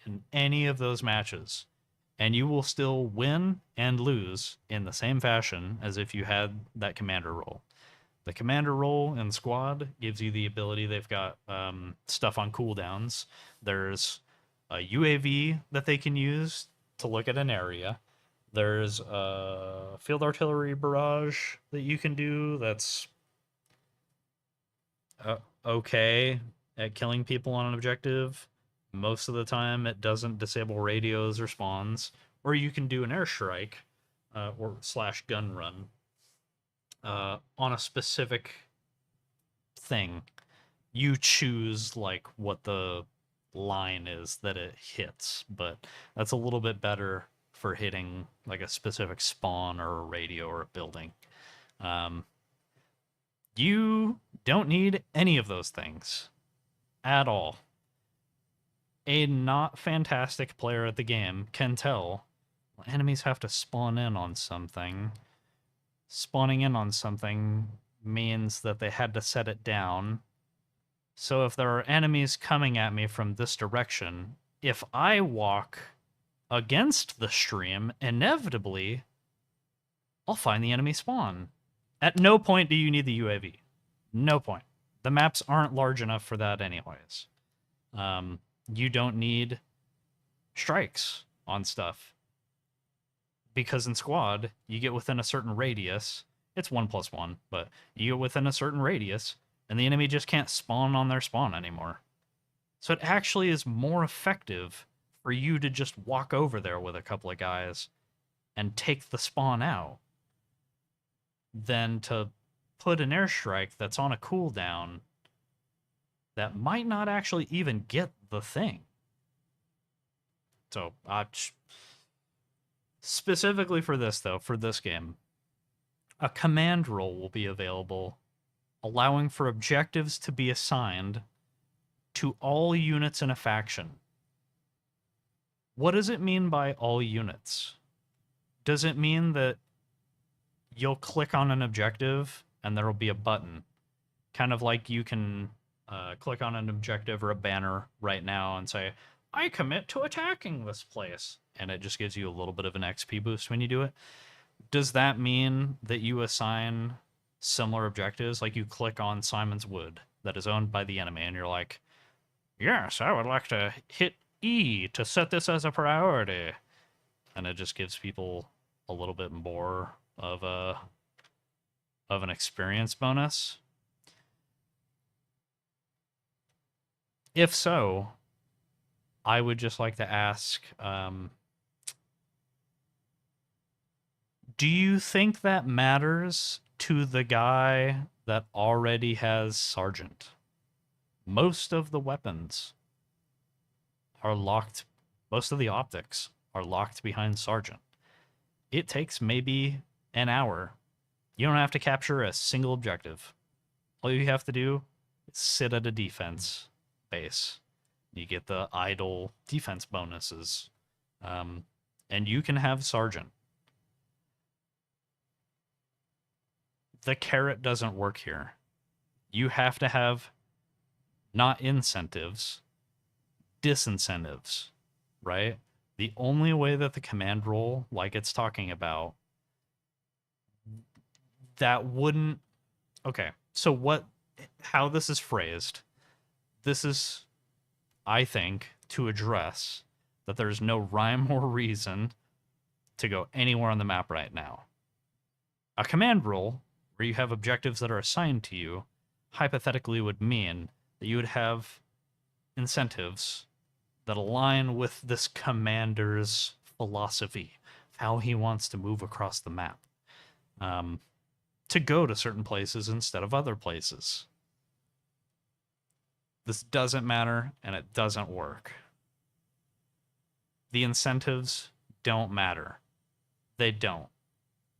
in any of those matches, and you will still win and lose in the same fashion as if you had that commander role. The commander role in squad gives you the ability, they've got stuff on cooldowns. There's a UAV that they can use to look at an area. There's a field artillery barrage that you can do that's okay at killing people on an objective. Most of the time, it doesn't disable radios or spawns. Or you can do an airstrike or / gun run on a specific thing. You choose like what the line is that it hits, but that's a little bit better for hitting like a specific spawn or a radio or a building. You don't need any of those things at all. A not fantastic player at the game can tell enemies have to spawn in on something. Spawning in on something means that they had to set it down. So if there are enemies coming at me from this direction, if I walk against the stream, inevitably, I'll find the enemy spawn. At no point do you need the UAV. No point. The maps aren't large enough for that anyways. You don't need strikes on stuff. Because in squad, you get within a certain radius. It's 1+1, but you get within a certain radius, and the enemy just can't spawn on their spawn anymore. So it actually is more effective for you to just walk over there with a couple of guys and take the spawn out than to put an airstrike that's on a cooldown that might not actually even get the thing. So, specifically for this, though, for this game, a command role will be available, allowing for objectives to be assigned to all units in a faction. What does it mean by all units? Does it mean that you'll click on an objective and there will be a button? Kind of like you can click on an objective or a banner right now and say, I commit to attacking this place. And it just gives you a little bit of an XP boost when you do it. Does that mean that you assign similar objectives? Like you click on Simon's Wood that is owned by the enemy, and you're like, yes, I would like to hit E to set this as a priority. And it just gives people a little bit more of an experience bonus. If so, I would just like to ask, do you think that matters to the guy that already has Sergeant? Most of the weapons are locked, most of the optics are locked behind Sergeant. It takes maybe an hour. You don't have to capture a single objective. All you have to do is sit at a defense base. You get the idle defense bonuses. And you can have Sergeant. The carrot doesn't work here. You have to have not incentives, disincentives, right? The only way that the command role, like it's talking about, that wouldn't... Okay, so how this is phrased, this is, I think, to address that there's no rhyme or reason to go anywhere on the map right now. A command role, where you have objectives that are assigned to you, hypothetically would mean that you would have incentives that align with this commander's philosophy, how he wants to move across the map, to go to certain places instead of other places. This doesn't matter, and it doesn't work. The incentives don't matter. They don't.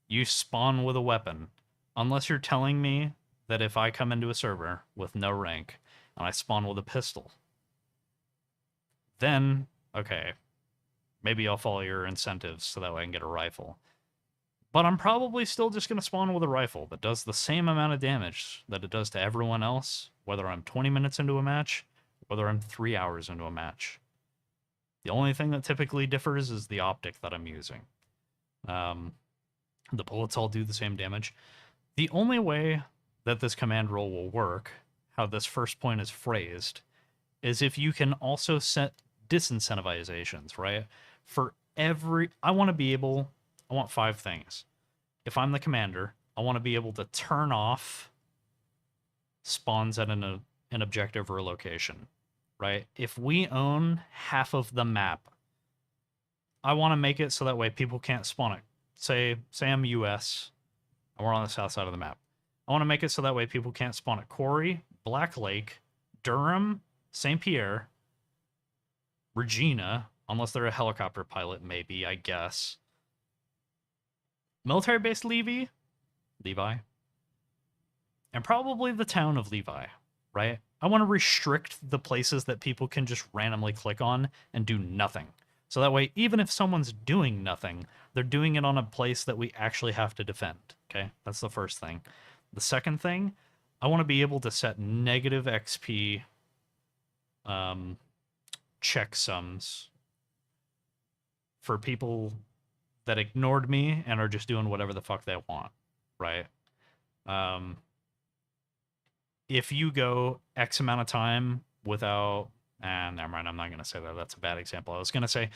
You spawn with a weapon. Unless you're telling me that if I come into a server with no rank and I spawn with a pistol, then, okay, maybe I'll follow your incentives so that way I can get a rifle. But I'm probably still just going to spawn with a rifle that does the same amount of damage that it does to everyone else, whether I'm 20 minutes into a match, whether I'm 3 hours into a match. The only thing that typically differs is the optic that I'm using. The bullets all do the same damage. The only way that this command role will work, how this first point is phrased, is if you can also set disincentivizations, right? For every... I want 5 things. If I'm the commander, I want to be able to turn off spawns at an objective or a location, right? If we own half of the map, I want to make it so that way people can't spawn it. Say I'm US, and we're on the south side of the map. I want to make it so that way people can't spawn at Quarry, Black Lake, Durham, St. Pierre, Regina, unless they're a helicopter pilot, maybe, I guess. Military base Levi, and probably the town of Levi, right? I want to restrict the places that people can just randomly click on and do nothing. So that way, even if someone's doing nothing, they're doing it on a place that we actually have to defend, okay? That's the first thing. The second thing, I want to be able to set negative XP checksums for people that ignored me and are just doing whatever the fuck they want, right? If you go X amount of time without... never mind, I'm not going to say that. That's a bad example. I was going to say,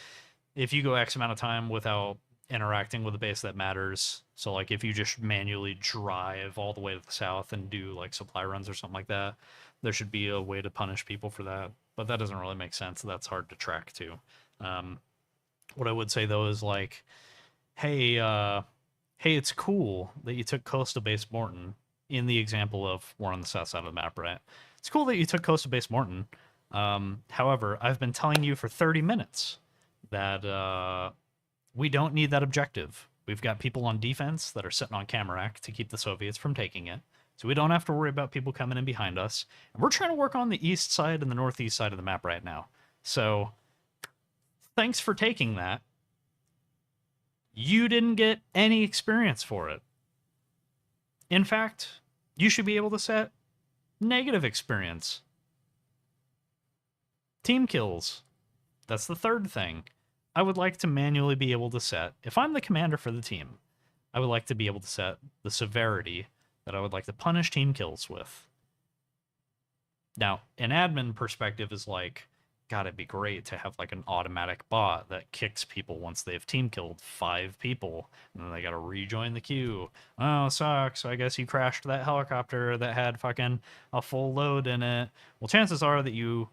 if you go X amount of time without interacting with a base that matters, so like if you just manually drive all the way to the south and do like supply runs or something like that, there should be a way to punish people for that. But that doesn't really make sense. That's hard to track too. What I would say though is like, hey, it's cool that you took Coastal Base Morton in the example of we're on the south side of the map, right? It's cool that you took Coastal Base Morton. However, I've been telling you for 30 minutes that we don't need that objective. We've got people on defense that are sitting on Kamarak to keep the Soviets from taking it. So we don't have to worry about people coming in behind us. And we're trying to work on the east side and the northeast side of the map right now. So thanks for taking that. You didn't get any experience for it. In fact, you should be able to set negative experience Team kills. That's the third thing. I would like to manually be able to set, if I'm the commander for the team, I would like to be able to set the severity that I would like to punish team kills with. Now, an admin perspective is like, God, it'd be great to have like an automatic bot that kicks people once they've team killed 5 people, and then they gotta rejoin the queue. Oh, sucks. So I guess you crashed that helicopter that had fucking a full load in it. Well, chances are that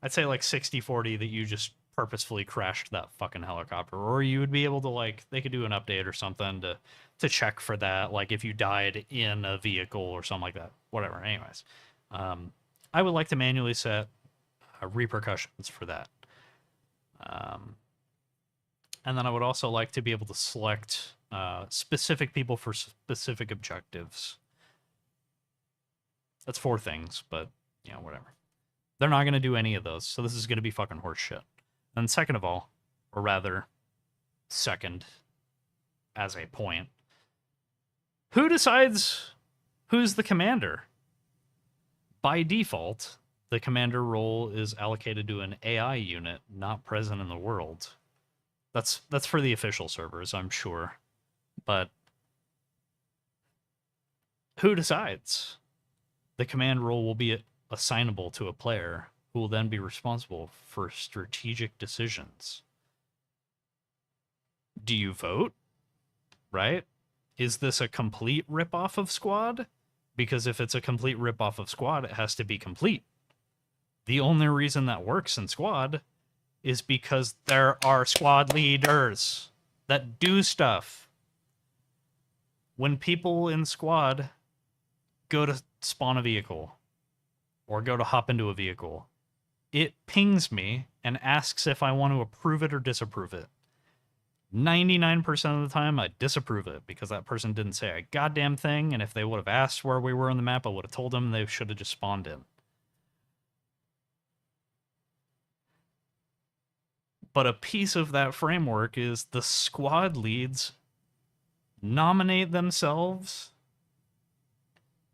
I'd say like 60-40 that you just purposefully crashed that fucking helicopter, or you would be able to, like, they could do an update or something to check for that, like if you died in a vehicle or something like that. Whatever. Anyways, I would like to manually set repercussions for that. And then I would also like to be able to select specific people for specific objectives. That's 4 things, but, you know, whatever. They're not going to do any of those, so this is going to be fucking horse shit. And second of all, or rather, second as a point, who decides who's the commander? By default, the commander role is allocated to an AI unit not present in the world. That's for the official servers, I'm sure. But who decides? The command role will be assignable to a player who will then be responsible for strategic decisions. Do you vote? Right? Is this a complete ripoff of Squad? Because if it's a complete ripoff of Squad, it has to be complete. The only reason that works in Squad is because there are squad leaders that do stuff. When people in Squad go to spawn a vehicle or go to hop into a vehicle, it pings me and asks if I want to approve it or disapprove it. 99% of the time, I disapprove it because that person didn't say a goddamn thing, and if they would have asked where we were on the map, I would have told them they should have just spawned in. But a piece of that framework is the squad leads nominate themselves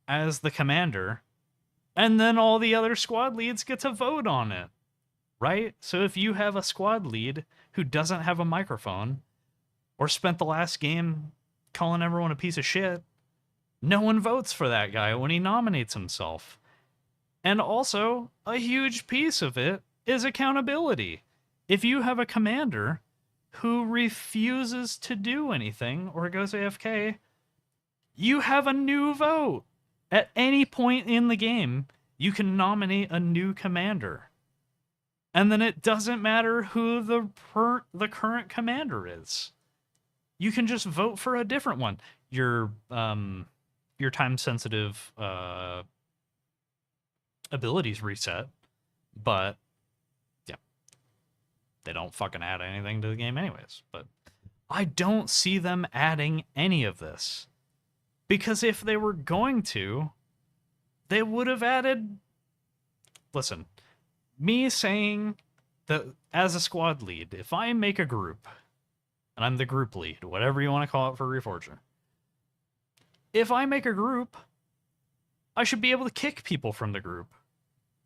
as the commander, and then all the other squad leads get to vote on it, right? So if you have a squad lead who doesn't have a microphone or spent the last game calling everyone a piece of shit, no one votes for that guy when he nominates himself. And also, a huge piece of it is accountability. If you have a commander who refuses to do anything or goes AFK, you have a new vote. At any point in the game, you can nominate a new commander. And then it doesn't matter who the current commander is. You can just vote for a different one. Your time-sensitive abilities reset, but yeah, they don't fucking add anything to the game anyways. But I don't see them adding any of this. Because if they were going to, they would have added... Listen, me saying that as a squad lead, if I make a group, and I'm the group lead, whatever you want to call it for Reforger, if I make a group, I should be able to kick people from the group,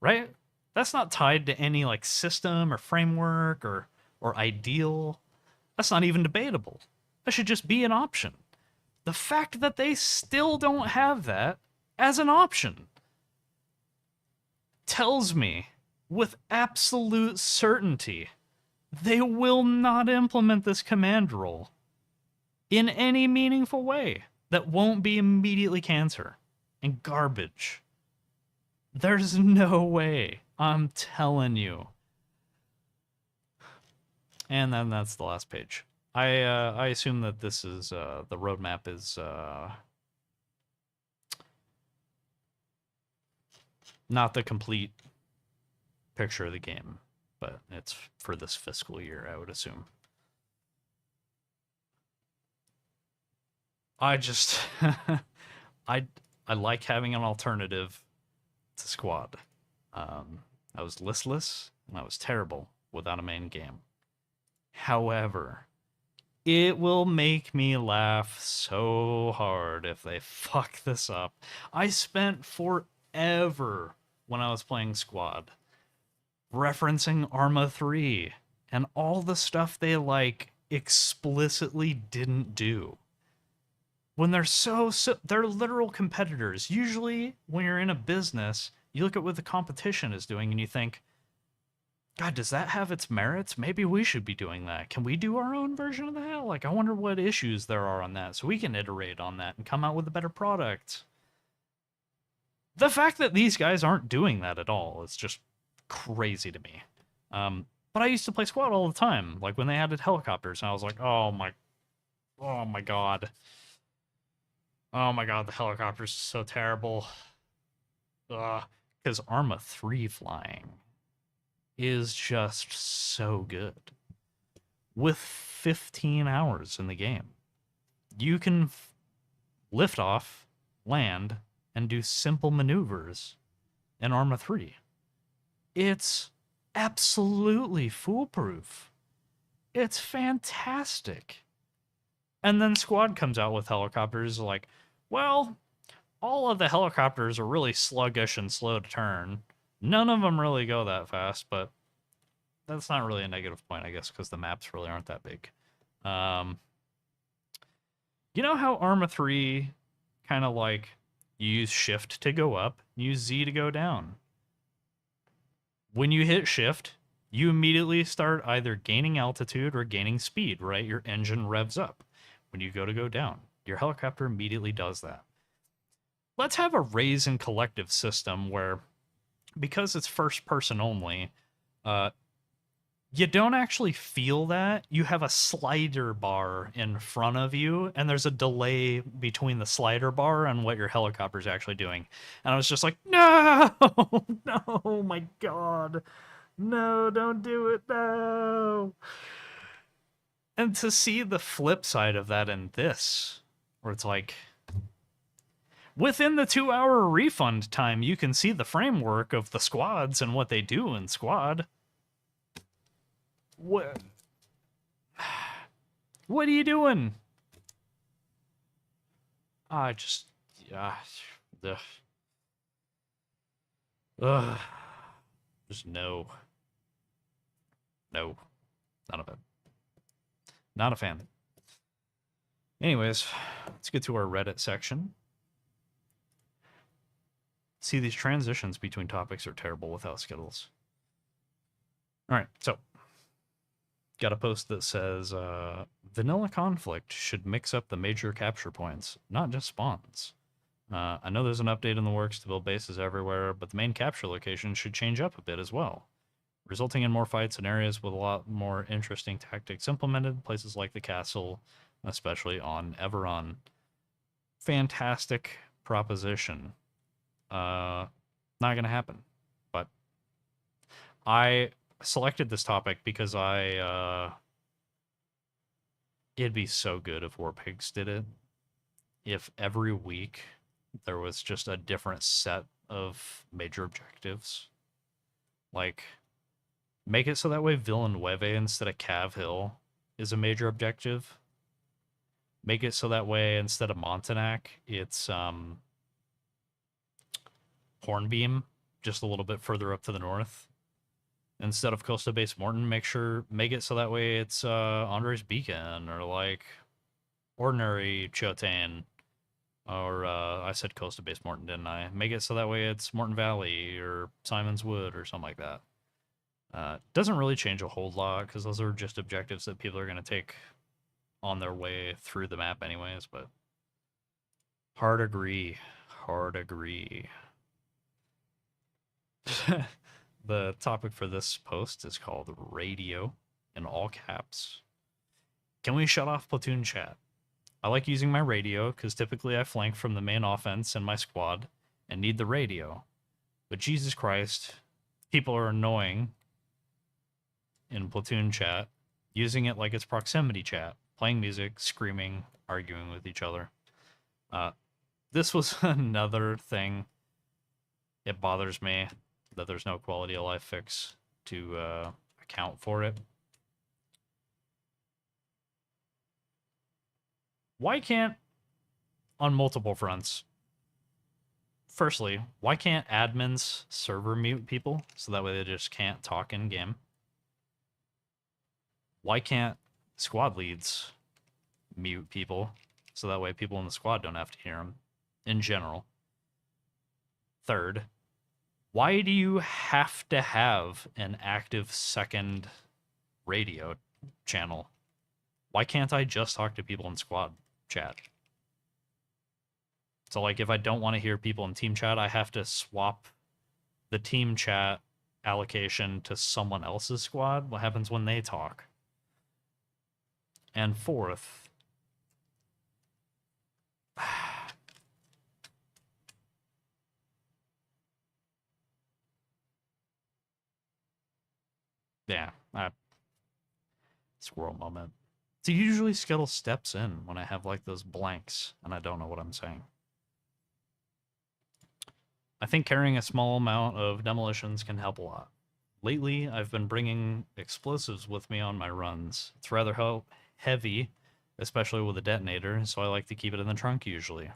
right? That's not tied to any like system or framework or ideal. That's not even debatable. That should just be an option. The fact that they still don't have that as an option tells me with absolute certainty they will not implement this command role in any meaningful way that won't be immediately cancer and garbage. There's no way. I'm telling you. And then that's the last page. I assume that this is the roadmap is not the complete picture of the game, but it's for this fiscal year, I would assume. I just I like having an alternative to Squad. I was listless and I was terrible without a main game. However, it will make me laugh so hard if they fuck this up. I spent forever when I was playing Squad referencing Arma 3 and all the stuff they like explicitly didn't do. When they're they're literal competitors. Usually when you're in a business, you look at what the competition is doing and you think, God, does that have its merits? Maybe we should be doing that. Can we do our own version of that? Like, I wonder what issues there are on that so we can iterate on that and come out with a better product. The fact that these guys aren't doing that at all is just crazy to me. But I used to play squad all the time, like when they added helicopters, and I was like, oh my god. Oh my god, the helicopters are so terrible. Because Arma 3 flying is just so good. With 15 hours in the game, you can lift off, land, and do simple maneuvers in Arma 3. It's absolutely foolproof. It's fantastic. And then Squad comes out with helicopters like, well, all of the helicopters are really sluggish and slow to turn. None of them really go that fast, but that's not really a negative point, I guess, because the maps really aren't that big. You know how Arma 3 kind of like you use shift to go up, use Z to go down. When you hit shift, you immediately start either gaining altitude or gaining speed, right? Your engine revs up. When you go down, your helicopter immediately does that. Let's have a raise and collective system where, because it's first person only, you don't actually feel that. You have a slider bar in front of you, and there's a delay between the slider bar and what your helicopter's actually doing. And I was just like, no, no, my God. No, don't do it, no. And to see the flip side of that in this, where it's like, within the 2-hour refund time, you can see the framework of the squads and what they do in squad. What are you doing? Just no, not a fan. Not a fan. Anyways, let's get to our Reddit section. See, these transitions between topics are terrible without Skittles. All right, so got a post that says, vanilla conflict should mix up the major capture points, not just spawns. I know there's an update in the works to build bases everywhere, but the main capture location should change up a bit as well, resulting in more fights in areas with a lot more interesting tactics implemented, places like the castle, especially on Everon. Fantastic proposition. Not gonna happen, but I selected this topic because it'd be so good if Warpigs did it. If every week there was just a different set of major objectives. Like, make it so that way Villanueva instead of Cav Hill is a major objective. Make it so that way instead of Montanak, it's Hornbeam, just a little bit further up to the north. Instead of Costa Base Morton, make it so that way it's Andres Beacon or like ordinary Chotain. Or I said Costa Base Morton, didn't I? Make it so that way it's Morton Valley or Simon's Wood or something like that. Doesn't really change a whole lot because those are just objectives that people are going to take on their way through the map anyways, but hard agree. The topic for this post is called radio in all caps. Can we shut off platoon chat? I like using my radio because typically I flank from the main offense in my squad and need the radio. But Jesus Christ, people are annoying in platoon chat, using it like it's proximity chat, playing music, screaming, arguing with each other. This was another thing. It bothers me that there's no quality of life fix to account for it. Why can't, on multiple fronts, Firstly, why can't admins server mute people so that way they just can't talk in game? Why can't squad leads mute people so that way people in the squad don't have to hear them in general? Third, why do you have to have an active second radio channel? Why can't I just talk to people in squad chat? So, like, if I don't want to hear people in team chat, I have to swap the team chat allocation to someone else's squad. What happens when they talk? And fourth, yeah, squirrel moment. So usually Skittle steps in when I have like those blanks and I don't know what I'm saying. I think carrying a small amount of demolitions can help a lot. Lately, I've been bringing explosives with me on my runs. It's rather heavy, especially with a detonator, so I like to keep it in the trunk usually.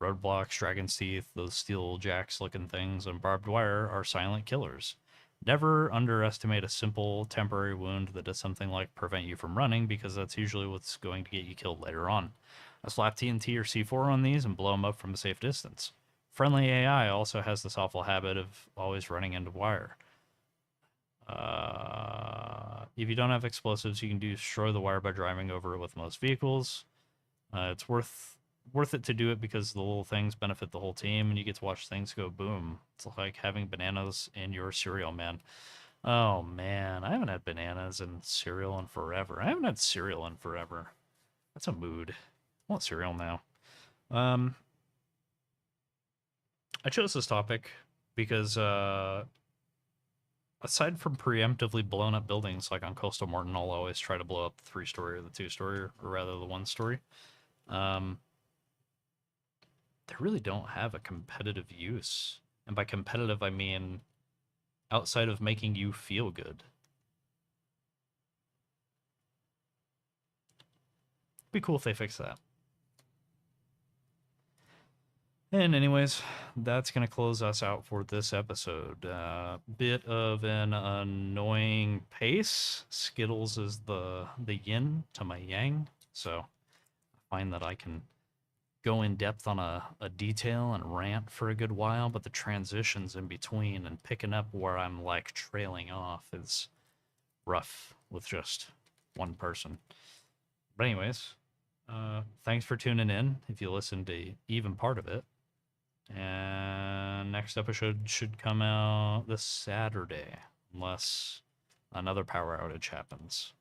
Roadblocks, dragon's teeth, those steel jacks looking things, and barbed wire are silent killers. Never underestimate a simple temporary wound that does something like prevent you from running, because that's usually what's going to get you killed later on. I slap TNT or C4 on these and blow them up from a safe distance. Friendly AI also has this awful habit of always running into wire. If you don't have explosives, you can destroy the wire by driving over it with most vehicles. It's worth it to do it because the little things benefit the whole team, and you get to watch things go boom. It's like having bananas in your cereal, man. Oh man, I haven't had bananas and cereal in forever. I haven't had cereal in forever. That's a mood. I want cereal now. I chose this topic because aside from preemptively blown up buildings like on Coastal Morton, I'll always try to blow up the 3-story or the 2-story, or rather the 1-story. They really don't have a competitive use. And by competitive, I mean outside of making you feel good. It'd be cool if they fix that. And anyways, that's going to close us out for this episode. Bit of an annoying pace. Skittles is the yin to my yang. So I find that I can go in depth on a detail and rant for a good while, but the transitions in between and picking up where I'm like trailing off is rough with just one person. But anyways, thanks for tuning in if you listened to even part of it. And next episode should come out this Saturday, unless another power outage happens.